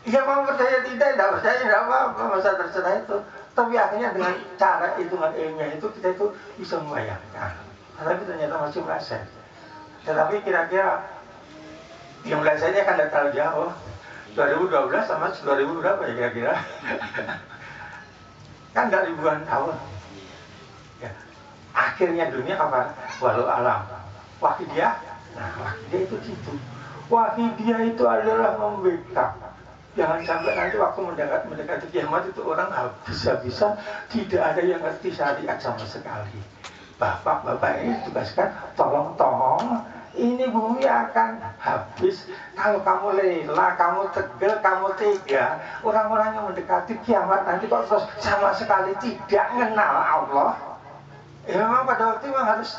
Ya mau percaya tidak percaya tidak apa-apa, masa terserah itu. Tapi akhirnya dengan cara hitungan ilmiah itu kita itu bisa membayangkan. Tapi ternyata masih meleset. Tetapi kira-kira yang melesetnya akan datang jauh. 2012 sama 2000 berapa ya kira-kira? Kan nggak ribuan tahun. Ya. Akhirnya dunia apa? Walau alam. Wahidiyah. Nah, wahidiyah itu gitu. Wahidiyah itu adalah membackup. Jangan sampai nanti waktu mendekati kiamat itu orang bisa-bisa tidak ada yang ngerti syariat sama sekali. Bapak-bapak ini tugaskan, tolong ini bumi akan habis kalau kamu rela, kamu tegel, kamu tega. Orang-orang yang mendekati kiamat nanti kok terus sama sekali tidak mengenal Allah. Memang pada waktu itu memang harus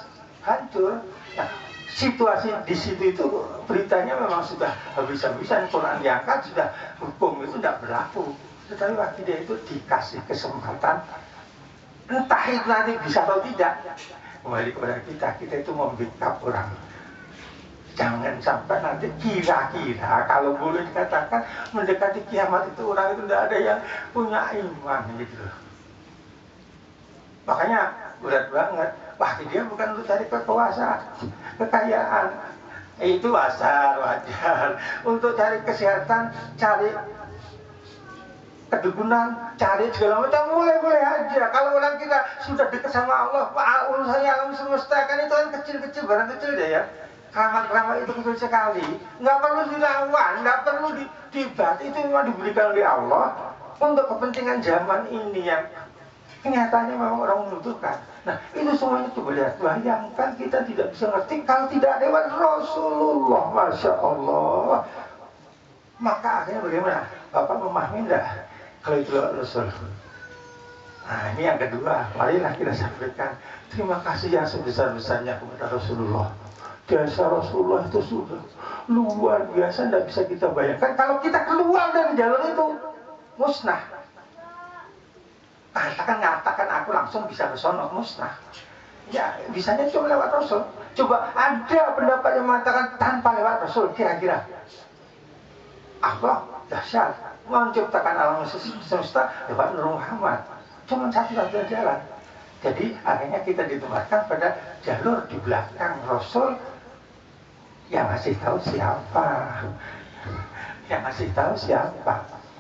hancur. Nah, situasi di situ itu beritanya memang sudah habis-habisan, Quran diangkat, sudah hukum itu tidak berlaku. Tetapi waktu dia itu dikasih kesempatan, entah itu nanti bisa atau tidak, kembali kepada kita itu membackup orang. Jangan sampai nanti kira-kira kalau boleh dikatakan mendekati kiamat itu orang itu tidak ada yang punya iman gitu loh. Makanya berat banget. Wah, dia bukan untuk cari kekuasaan, kekayaan. Itu wajar. Untuk cari kesehatan, cari kedudukan, cari segala macam, boleh aja. Kalau orang kita sudah dekat sama Allah, urusannya alam semesta kan itu kan kecil-kecil, barang kecil deh ya. Keramat itu kecil sekali. Nggak perlu dilawan, nggak perlu dibat. Itu memang diberikan oleh Allah untuk kepentingan zaman ini yang kenyataannya memang orang membutuhkan. Nah, itu semuanya coba lihat. Bayangkan kita tidak bisa ngerti kalau tidak ada lewat Rasulullah. Masya Allah. Maka akhirnya bagaimana? Bapak memahami enggak kalau itu lewat Rasul? Nah ini yang kedua, marilah kita sampaikan terima kasih yang sebesar-besarnya kepada Rasulullah. Jasa Rasulullah itu sudah luar biasa, tidak bisa kita bayangkan. Kalau kita keluar dari jalur itu, musnah. Ngatakan aku langsung bisa ke sono, musnah. Ya, bisanya cuma lewat Rasul. Coba ada pendapat yang mengatakan tanpa lewat Rasul, kira-kira Allah dahsyat menciptakan alam semesta lewat Nur Muhammad. Cuma satu-satunya jalan. Jadi akhirnya kita ditempatkan pada jalur di belakang Rasul yang ngasih tahu siapa. Yang ngasih tahu siapa.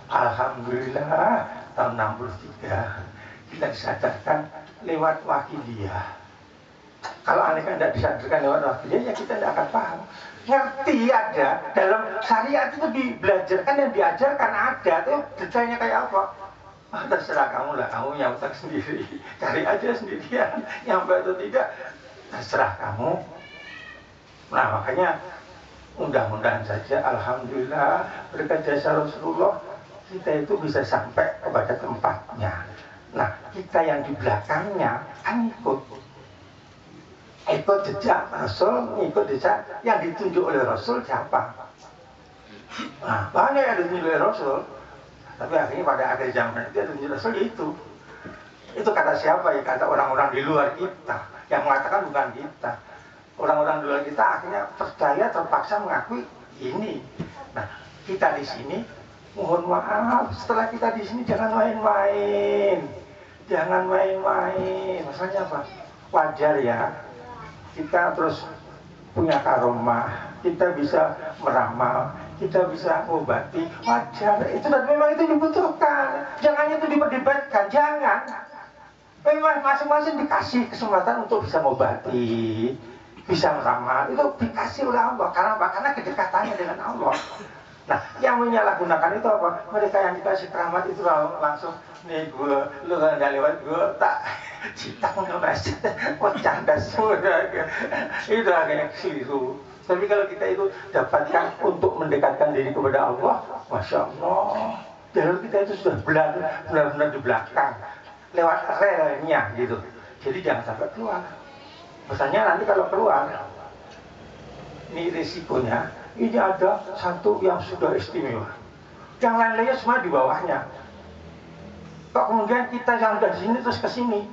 Alhamdulillah tahun 63 kita disadarkan lewat wakiliyah. Kalau aneh tidak disadarkan lewat wakiliyah, ya kita tidak akan paham. Ngerti ada dalam syariat itu dibelajarkan dan diajarkan ada, itu detailnya kayak apa? Terserah kamu lah, kamu yang tak sendiri, cari aja sendirian, nyampe atau tidak terserah kamu. Nah makanya mudah-mudahan saja, alhamdulillah berkat jasa Rasulullah kita itu bisa sampai kepada tempatnya. Nah kita yang di belakangnya kan ikut jejak Rasul, ikut jejak yang ditunjuk oleh Rasul siapa? Nah, banyak yang ditunjuk oleh Rasul, tapi akhirnya pada akhir zaman itu yang ditunjuk Rasul itu kata siapa ya? Kata orang-orang di luar kita, yang mengatakan bukan kita. Orang-orang di luar kita akhirnya percaya, terpaksa mengakui ini. Nah, kita di sini, mohon maaf, setelah kita di sini jangan main-main, jangan main-main. Maksudnya apa? Wajar ya. Kita terus punya karomah, kita bisa meramal, kita bisa mengobati, wajar. Itu dan memang itu dibutuhkan. Jangan itu diperdebatkan, jangan. Memang masing-masing dikasih kesempatan untuk bisa mengobati, bisa meramal. Itu dikasih oleh Allah. Karena apa? Karena kedekatannya dengan Allah. Nah, yang menyalahgunakan itu apa? Mereka yang dikasih keramat itu langsung nih gue, lu kan gak lewat gue, tak cita mengemas, kok candas sudah, itu agaknya keliru. Tapi kalau kita itu dapatkan untuk mendekatkan diri kepada Allah, masya Allah, jalur kita itu sudah benar-benar di belakang, lewat relnya gitu. Jadi jangan sampai keluar. Misalnya nanti kalau keluar, ini risikonya. Ini ada satu yang sudah istimewa, yang lain-lainnya semua di bawahnya. Kok kemudian kita yang dari sini terus ke sini,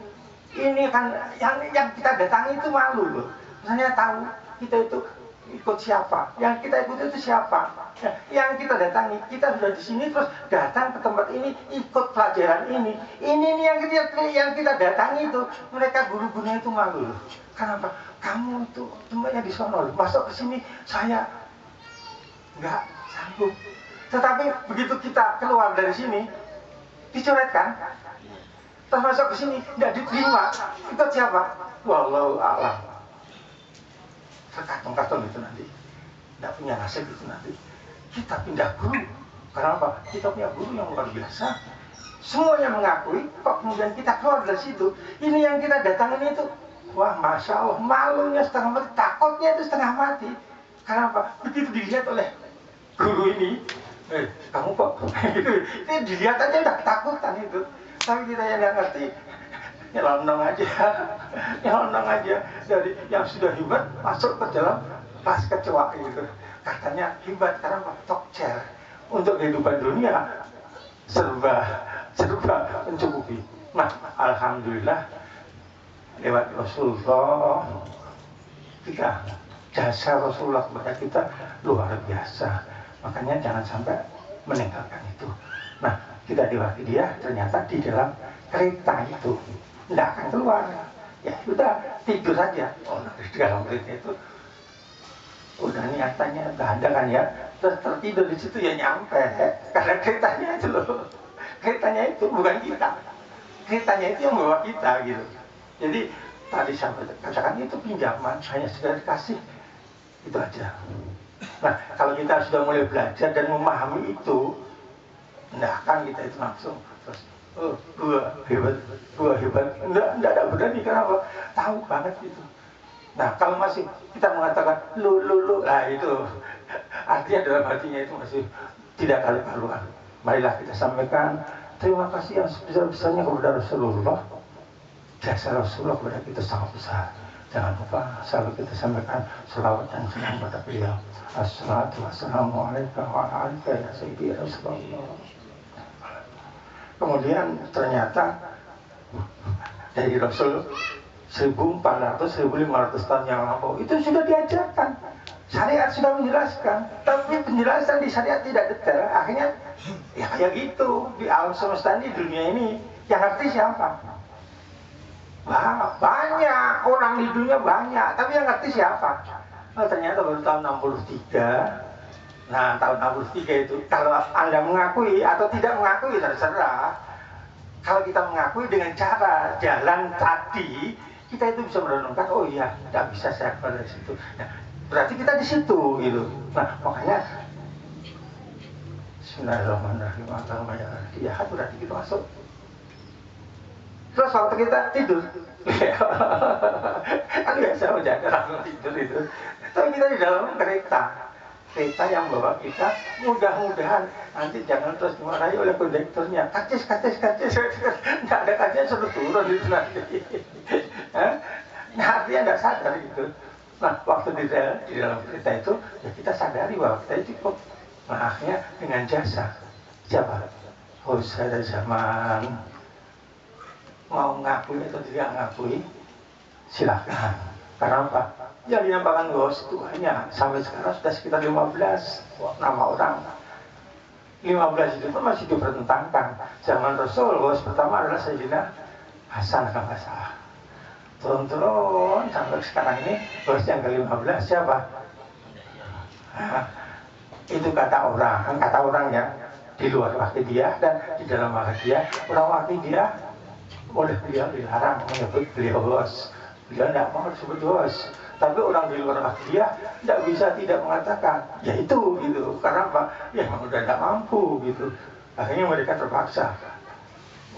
ini kan yang kita datangi itu malu loh. Misalnya tahu kita itu ikut siapa, yang kita ikut itu siapa, yang kita datangi, kita sudah di sini terus datang ke tempat ini, ikut pelajaran ini yang kita datangi itu, mereka guru-gurunya itu malu loh. Kenapa? Kamu itu tempatnya di sono loh, masuk ke sini saya nggak sanggup. Tetapi begitu kita keluar dari sini, dicoretkan, termasuk ke sini nggak diterima, ikut siapa? Wallahu a'lam. Terkatung-katung itu nanti, nggak punya nasib itu nanti. Kita pindah guru, karena apa? Kita punya guru yang luar biasa. Semuanya mengakui, kok kemudian kita keluar dari situ, ini yang kita datangin itu, wah masya Allah, malunya setengah mati, takutnya itu setengah mati. Karena apa? Begitu dilihat oleh guru ini, kamu kok gitu, itu dilihat aja udah ketakutan itu. Tapi kita yang nggak ngerti, nyelonong aja dari yang sudah hebat masuk ke dalam pas kecoa gitu. Katanya hebat karena tokcer untuk kehidupan dunia serba mencukupi. Nah, alhamdulillah lewat Rasulullah kita, jasa Rasulullah kepada kita luar biasa. Makanya jangan sampai meninggalkan itu. Nah, kita diwakili dia ternyata di dalam kereta itu tidak akan keluar. Ya sudah tidur saja. Oh, di dalam kereta itu udah niatannya udah ada kan ya. Terus tertidur di situ ya nyampe. Karena keretanya itu loh. Keretanya itu bukan kita. Keretanya itu yang bawa kita gitu. Jadi tadi saya katakan itu pinjaman, hanya sekedar dikasih. Itu aja. Nah, kalau kita sudah mulai belajar dan memahami itu, nah kan kita itu langsung terus, gua hebat, enggak ada berani, kenapa? Tahu banget itu. Nah, kalau masih kita mengatakan lu, nah itu artinya dalam hatinya itu masih tidak kalu-kaluan. Marilah kita sampaikan terima kasih yang sebesar-besarnya kepada Rasulullah. Jasa Rasulullah kepada kita sangat besar. Jangan lupa selalu kita sampaikan selawat dan salam kepada beliau. Assalatu wassalamu alaikum wa alaikum ya sayyidi Rasulullah. Kemudian ternyata dari Rasul 1400-1500 tahun yang lampau itu sudah diajarkan. Syariat sudah menjelaskan, tapi penjelasan di syariat tidak detail. Akhirnya ya kayak gitu, di alam semesta ini, dunia ini yang ngerti siapa? Banyak orang di dunia, banyak, tapi yang ngerti siapa? Oh, ternyata baru tahun 63. Nah, tahun 63 itu kalau Anda mengakui atau tidak mengakui terserah. Kalau kita mengakui dengan cara jalan tadi, kita itu bisa merenungkan, oh iya, tidak bisa saya keluar dari situ. Nah, berarti kita di situ gitu. Nah, makanya Bismillahirrahmanirrahim. Ya, berarti kita masuk. Terus waktu kita tidur, kan biasa menjaga langsung tidur itu. Tapi kita di dalam kereta yang bawa kita, mudah-mudahan nanti jangan terus dimarahi oleh kondekturnya. Kacis, nggak ada kacis suruh turun itu nanti. Nah, artinya nggak sadar gitu. Nah, waktu di dalam kereta itu, ya kita sadari bahwa kita itu cukup. Nah, akhirnya dengan jasa siapa? Khairul Zaman. Mau ngakui atau tidak ngakui, silahkan. Karena apa? Yang dinampakkan Ghost itu hanya sampai sekarang sudah sekitar 15 nama orang. 15 itu pun masih dipertentangkan. Zaman Rasul, Ghost pertama adalah Sayyidina Hasan kalau nggak salah. Turun-turun sampai sekarang ini, Ghost yang ke-15 siapa? Nah, itu kata orang ya, di luar wakil dia dan di dalam wakil dia. Orang wakil dia oleh beliau dilarang menyebut beliau bos. Beliau tidak mau disebut bos. Tapi orang di luar wakil dia tidak bisa tidak mengatakan, ya itu gitu. Karena apa? Ya memang udah tidak mampu gitu. Akhirnya mereka terpaksa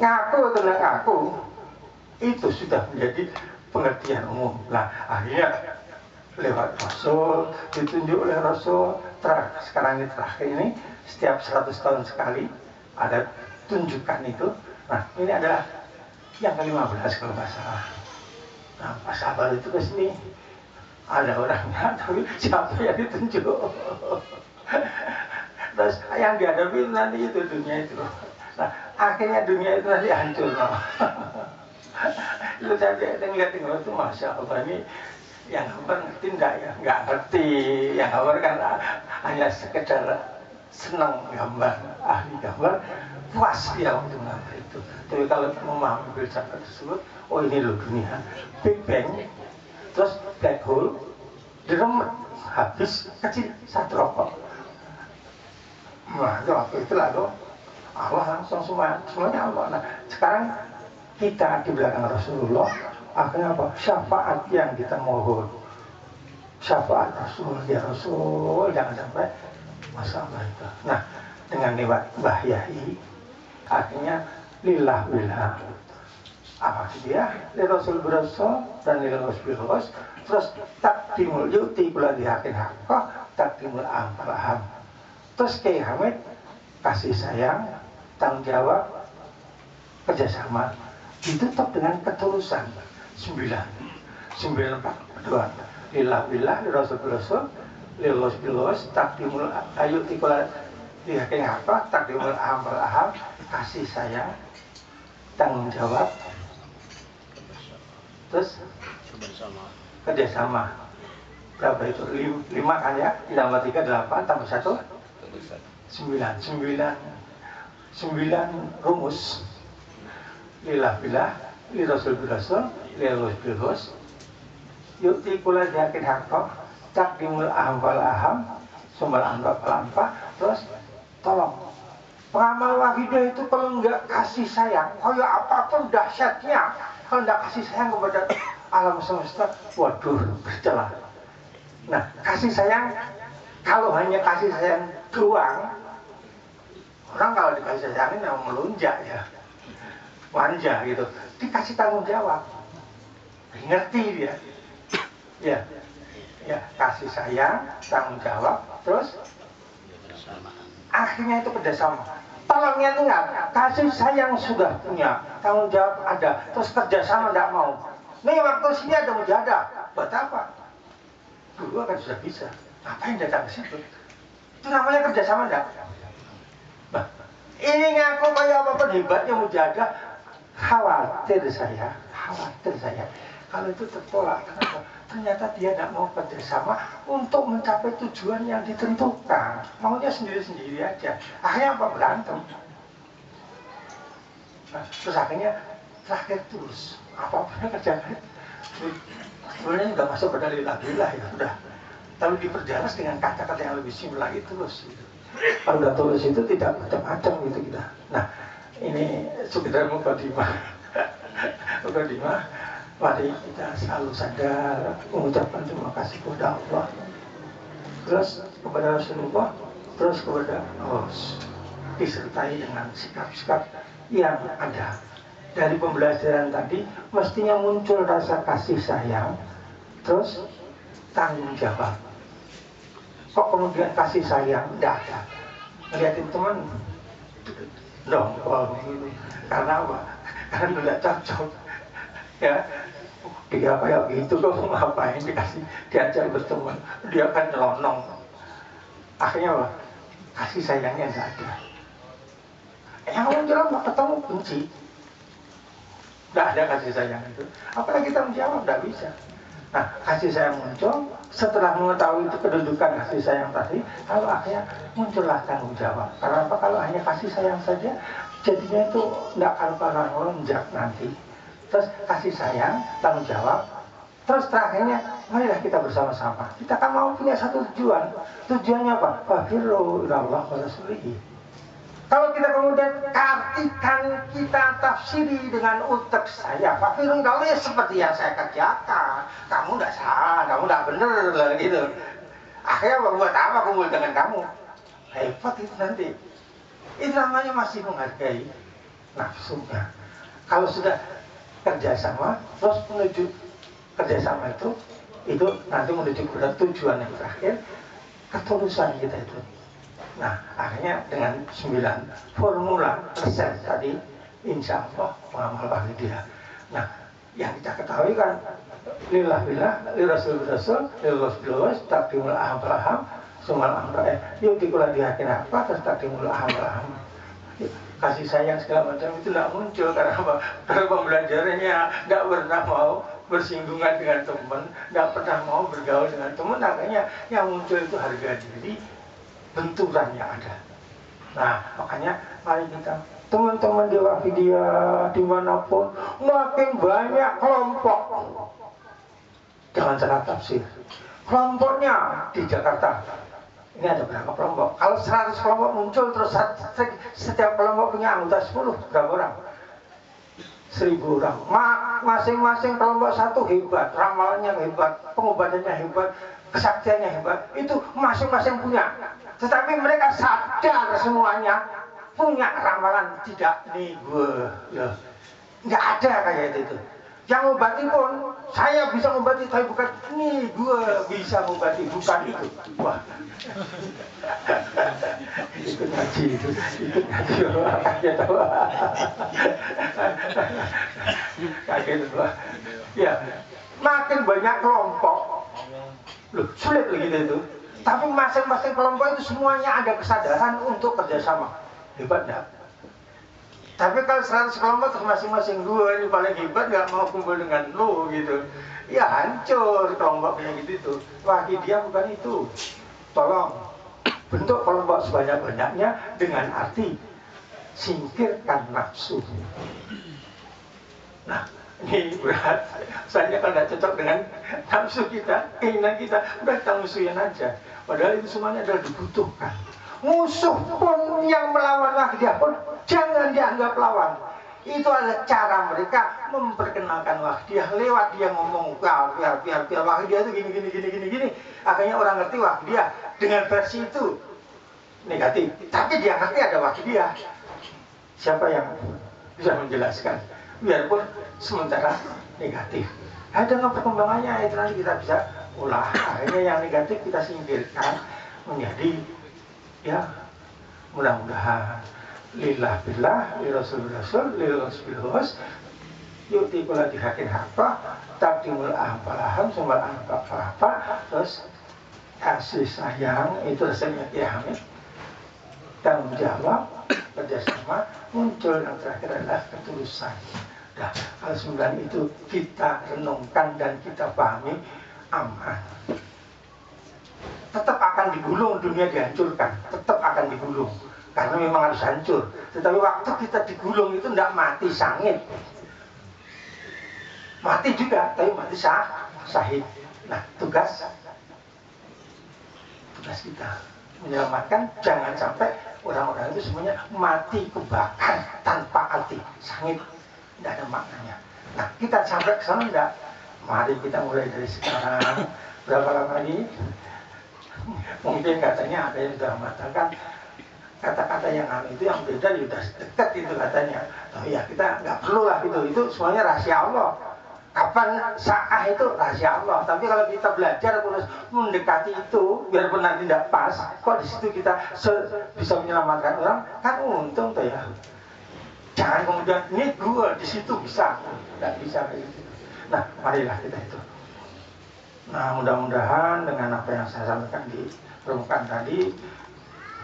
ngaku atau tidak ngaku, itu sudah menjadi pengertian umum. Nah, akhirnya lewat Rasul, ditunjuk oleh Rasul. Sekarang ini terakhir ini, setiap 100 tahun sekali ada tunjukkan itu. Nah, ini adalah yang ke-15 kalau nggak salah. Nah, pas sahabat itu ke sini, ada orangnya, tapi siapa yang ditunjuk? Terus yang dihadapi nanti itu dunia itu. Nah, akhirnya dunia itu nanti hancur. No. Lu saya ngeliat itu, Masya Allah, ini yang gambar ngerti enggak ya? Nggak ngerti. Yang gambar kan hanya sekedar senang gambar, ahli gambar, puas dia untuk mengambil itu. Tapi kalau memahami filsafat tersebut, oh ini loh dunia, Big Bang, terus black hole, diremet, habis kecil satu rokok. Nah, waktu itu lalu Allah langsung semuanya Allah. Nah, sekarang kita di belakang Rasulullah, akhirnya apa? Syafaat yang kita mohon, syafaat Rasul, ya Rasul, jangan sampai masalah itu. Nah, dengan lewat Mbah Yahyi, akhirnya lillah billah. Apa dia? Li Rasul birasul dan li Rasul biros. Terus takdimul yuti kula dihakin haqqah, takdimul ampalaham. Terus Kiai Hamid kasih sayang, tanggung jawab, kerjasama. Ditutup dengan ketulusan 9 berdoa. Lillah billah, li Rasul birasul, li Rasul biros, takdimul yuti kula dihakin haqqah, takdimul ampalaham. Kasih sayang, tanggung jawab, terus kerjasama. Berapa itu? 5 kan ya? Ditambah 3, 8, tambah 1 9 rumus. Lillah billah, li Rasul birasul, li Rasul biros, yu'ti kula yakin haqqah, takdimul ahwal aham, sumbal anwa pelampa. Terus tolong pengamal wahidah itu kalau nggak kasih sayang, kayak apapun dahsyatnya, kalau nggak kasih sayang kepada alam semesta, waduh, bercelah. Nah, kasih sayang, kalau hanya kasih sayang doang, orang kalau dikasih sayang ini memang melunjak ya, manja gitu. Dikasih tanggung jawab, ngerti dia, ya, kasih sayang, tanggung jawab, terus akhirnya itu kerjasama. Tolong ingat, kasih sayang sudah punya, tanggung jawab ada, terus kerjasama tidak mau. Nih waktu sini ada mujahadah, buat apa? Dulu kan sudah bisa, ngapain datang ke situ? Itu namanya kerjasama enggak? Nah, ini ngaku kayak apa hebatnya mujahadah, khawatir saya. Kalau itu tertolak, kenapa? Ternyata dia tidak mau kerjasama untuk mencapai tujuan yang ditentukan. Maunya sendiri-sendiri aja. Akhirnya apa? Berantem. Nah, terus akhirnya terakhir tulus. Apa-apa kerjakan. Sebenarnya sudah masuk pada lillah-lillah ya sudah. Tapi diperjelas dengan kata-kata yang lebih simpel lagi tulus. Gitu. Kalau sudah tulus itu tidak macam-macam gitu kita. Nah, ini sekedar mukadimah. Mari kita selalu sadar mengucapkan terima kasih kepada Allah, terus kepada Rasulullah, terus kepada Rasul, disertai dengan sikap-sikap yang ada. Dari pembelajaran tadi mestinya muncul rasa kasih sayang, terus tanggung jawab. Kok kemudian kasih sayang tidak ada? Ngeliatin teman dong, karena apa? Karena tidak cocok. Ya, dia kayak gitu kok ngapain diajak berteman, dia kan nyelonong. Akhirnya apa? Kasih sayangnya nggak ada. Yang muncul nggak ketemu benci, nggak ada kasih sayang itu. Apalagi kita menjawab nggak bisa. Nah, kasih sayang muncul setelah mengetahui itu kedudukan kasih sayang tadi, lalu akhirnya muncullah tanggung jawab. Karena apa? Kalau hanya kasih sayang saja, jadinya itu nggak akan lonjak nanti. Terus kasih sayang, tanggung jawab. Terus terakhirnya, marilah kita bersama-sama. Kita kan mau punya satu tujuan. Tujuannya apa? Fafirru ilallah wa rasulihi. Kalau kita kemudian artikan, kita tafsiri dengan utek saya, fafirru ilallah ya seperti yang saya kerjakan. Kamu tidak salah, kamu tidak benar lah gitu. Akhirnya buat apa kumpul dengan kamu? Hebat itu nanti. Itu namanya masih menghargai nafsunya. Kalau sudah kerjasama, terus menuju kerjasama itu nanti menuju pada tujuan yang terakhir, ketulusan kita itu. Nah, akhirnya dengan 9 formula resep tadi, insya Allah mengamal wahidiyah. Nah, yang kita ketahui kan, lillah, lirasul, lillah, takdimul aham, sumal aham, yuk dikulah dihakin apa, terus takdimul aham. Kasih sayang segala macam itu tidak muncul karena apa? Karena pembelajarannya tidak pernah mau bersinggungan dengan teman, tidak pernah mau bergaul dengan teman, makanya yang muncul itu harga diri, benturan yang ada. Nah, makanya mari kita teman-teman di Wahidiyah dimanapun makin banyak kelompok. Jangan salah tafsir. Kelompoknya di Jakarta. Ini ada berapa kelompok? Kalau 100 kelompok muncul, terus setiap kelompok punya anggota 10, berapa orang? 1000 orang. Masing-masing kelompok satu hebat, ramalannya hebat, pengobatannya hebat, kesaktiannya hebat. Itu masing-masing punya. Tetapi mereka sadar semuanya punya ramalan tidak nih gue. Ya. Nggak ada kayak itu. Yang ngobati pun, saya bisa ngobati, tapi bukan nih gue bisa ngobati, bukan itu. Wah, ikut ngaji itu, ikut ngaji kaget tahu, kaget itu. Ya, makin banyak kelompok, loh sulit begitu itu. Tapi masing-masing kelompok itu semuanya ada kesadaran untuk kerjasama, hebat enggak? Tapi kalau 100 kelompok masing-masing gue ini paling hebat, nggak mau kumpul dengan lo gitu, ya hancur kelompoknya gitu tuh. Wahidiyah bukan itu. Tolong bentuk kelompok sebanyak-banyaknya dengan arti singkirkan nafsu. Nah, ini berat. Saya kalau nggak cocok dengan nafsu kita, keinginan kita, udah kita musuhin aja. Padahal itu semuanya adalah dibutuhkan. Musuh pun yang melawan wahidiyah pun jangan dianggap lawan. Itu adalah cara mereka memperkenalkan wahidiyah lewat dia ngomong biar wahidiyah itu gini. Akhirnya orang ngerti wahidiyah dengan versi itu negatif. Tapi dia ngerti ada wahidiyah. Siapa yang bisa menjelaskan? Biarpun sementara negatif. Nah, dengan perkembangannya itu nanti kita bisa ulah. Akhirnya yang negatif kita singkirkan menjadi ya mudah-mudahan lillah billah, lirasul rasul, lirasul hos, yuti kula dihakin hapa, takdimul ahpalahan, sumbal ahpalapa, terus kasih sayang itu rasanya Kiai Hamid, tanggung jawab, kerjasama, muncul yang terakhir adalah ketulusan. Nah, kalau 9 itu kita renungkan dan kita pahami, aman. Tetap akan digulung, dunia dihancurkan, tetap akan digulung. Karena memang harus hancur. Tetapi waktu kita digulung itu tidak mati sangit. Mati juga, tapi mati sahid. Nah, tugas kita menyelamatkan, jangan sampai orang-orang itu semuanya mati kebakar tanpa arti, sangit, tidak ada maknanya. Nah, kita sampai ke sana enggak? Mari kita mulai dari sekarang. Berapa lama lagi? Mungkin katanya ada yang sudah mengatakan kata-kata yang itu yang beda sudah dekat itu katanya. Oh ya, kita nggak perlu lah itu semuanya rahasia Allah. Kapan sa'ah itu rahasia Allah. Tapi kalau kita belajar terus mendekati itu, biarpun nanti tidak pas, kok di situ kita bisa menyelamatkan orang, kan untung tuh ya. Jangan kemudian ini gue di situ bisa, nggak bisa kayak gitu. Nah, marilah kita itu. Nah, mudah-mudahan dengan apa yang saya sampaikan di permukaan tadi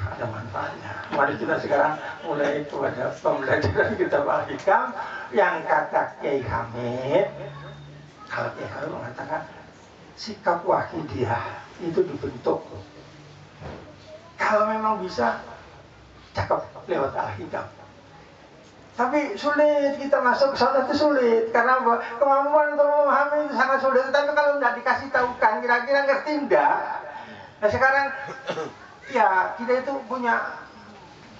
ada manfaatnya. Mari kita sekarang mulai kepada pembelajaran kitab Al-Hikam yang kata Kiai Hamid. Kalau Kiai Hamid mengatakan sikap wahidiyah itu dibentuk. Kalau memang bisa, cakep lewat Al-Hikam. Tapi sulit kita masuk ke sana, itu sulit karena kemampuan untuk memahami itu sangat sulit. Tapi kalau tidak dikasih tahukan, kira-kira ngerti enggak? Nah sekarang ya kita itu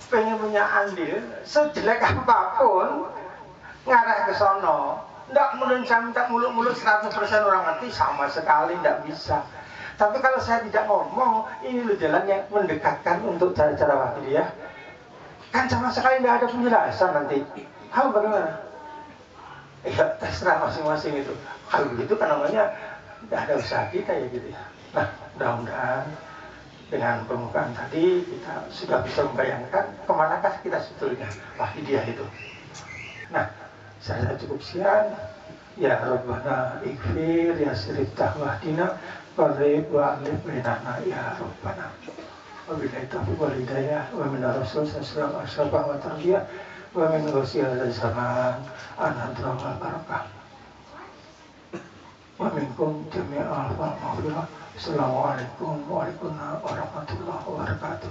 pengen punya andil sejelek apapun ngarah ke sono. Nggak kemudian saya minta mulut-mulut 100% orang ngerti, sama sekali nggak bisa. Tapi kalau saya tidak ngomong, ini loh jalan yang mendekatkan untuk cara-cara wahidiyah. Kan sama sekali tidak ada penjelasan nanti. Hal bagaimana? Ya terserah masing-masing itu. Kalau begitu kan namanya tidak ada usaha kita ya gitu ya. Nah mudah-mudahan dengan permukaan tadi kita sudah bisa membayangkan kemanakah kita sebetulnya wahidiyah itu. Nah saya cukup sekian. Ya Rabbana ighfir ya sirif wahdina qarib wa alif bainana ya Rabbana. Wabillahi taufiq wal hidayah wa min rasul sallallahu alaihi wasallam wa tarbiyah wa min rasul zaman an-nadra wal barakah wa minkum jami'al maghfirah. Assalamualaikum warahmatullahi wabarakatuh.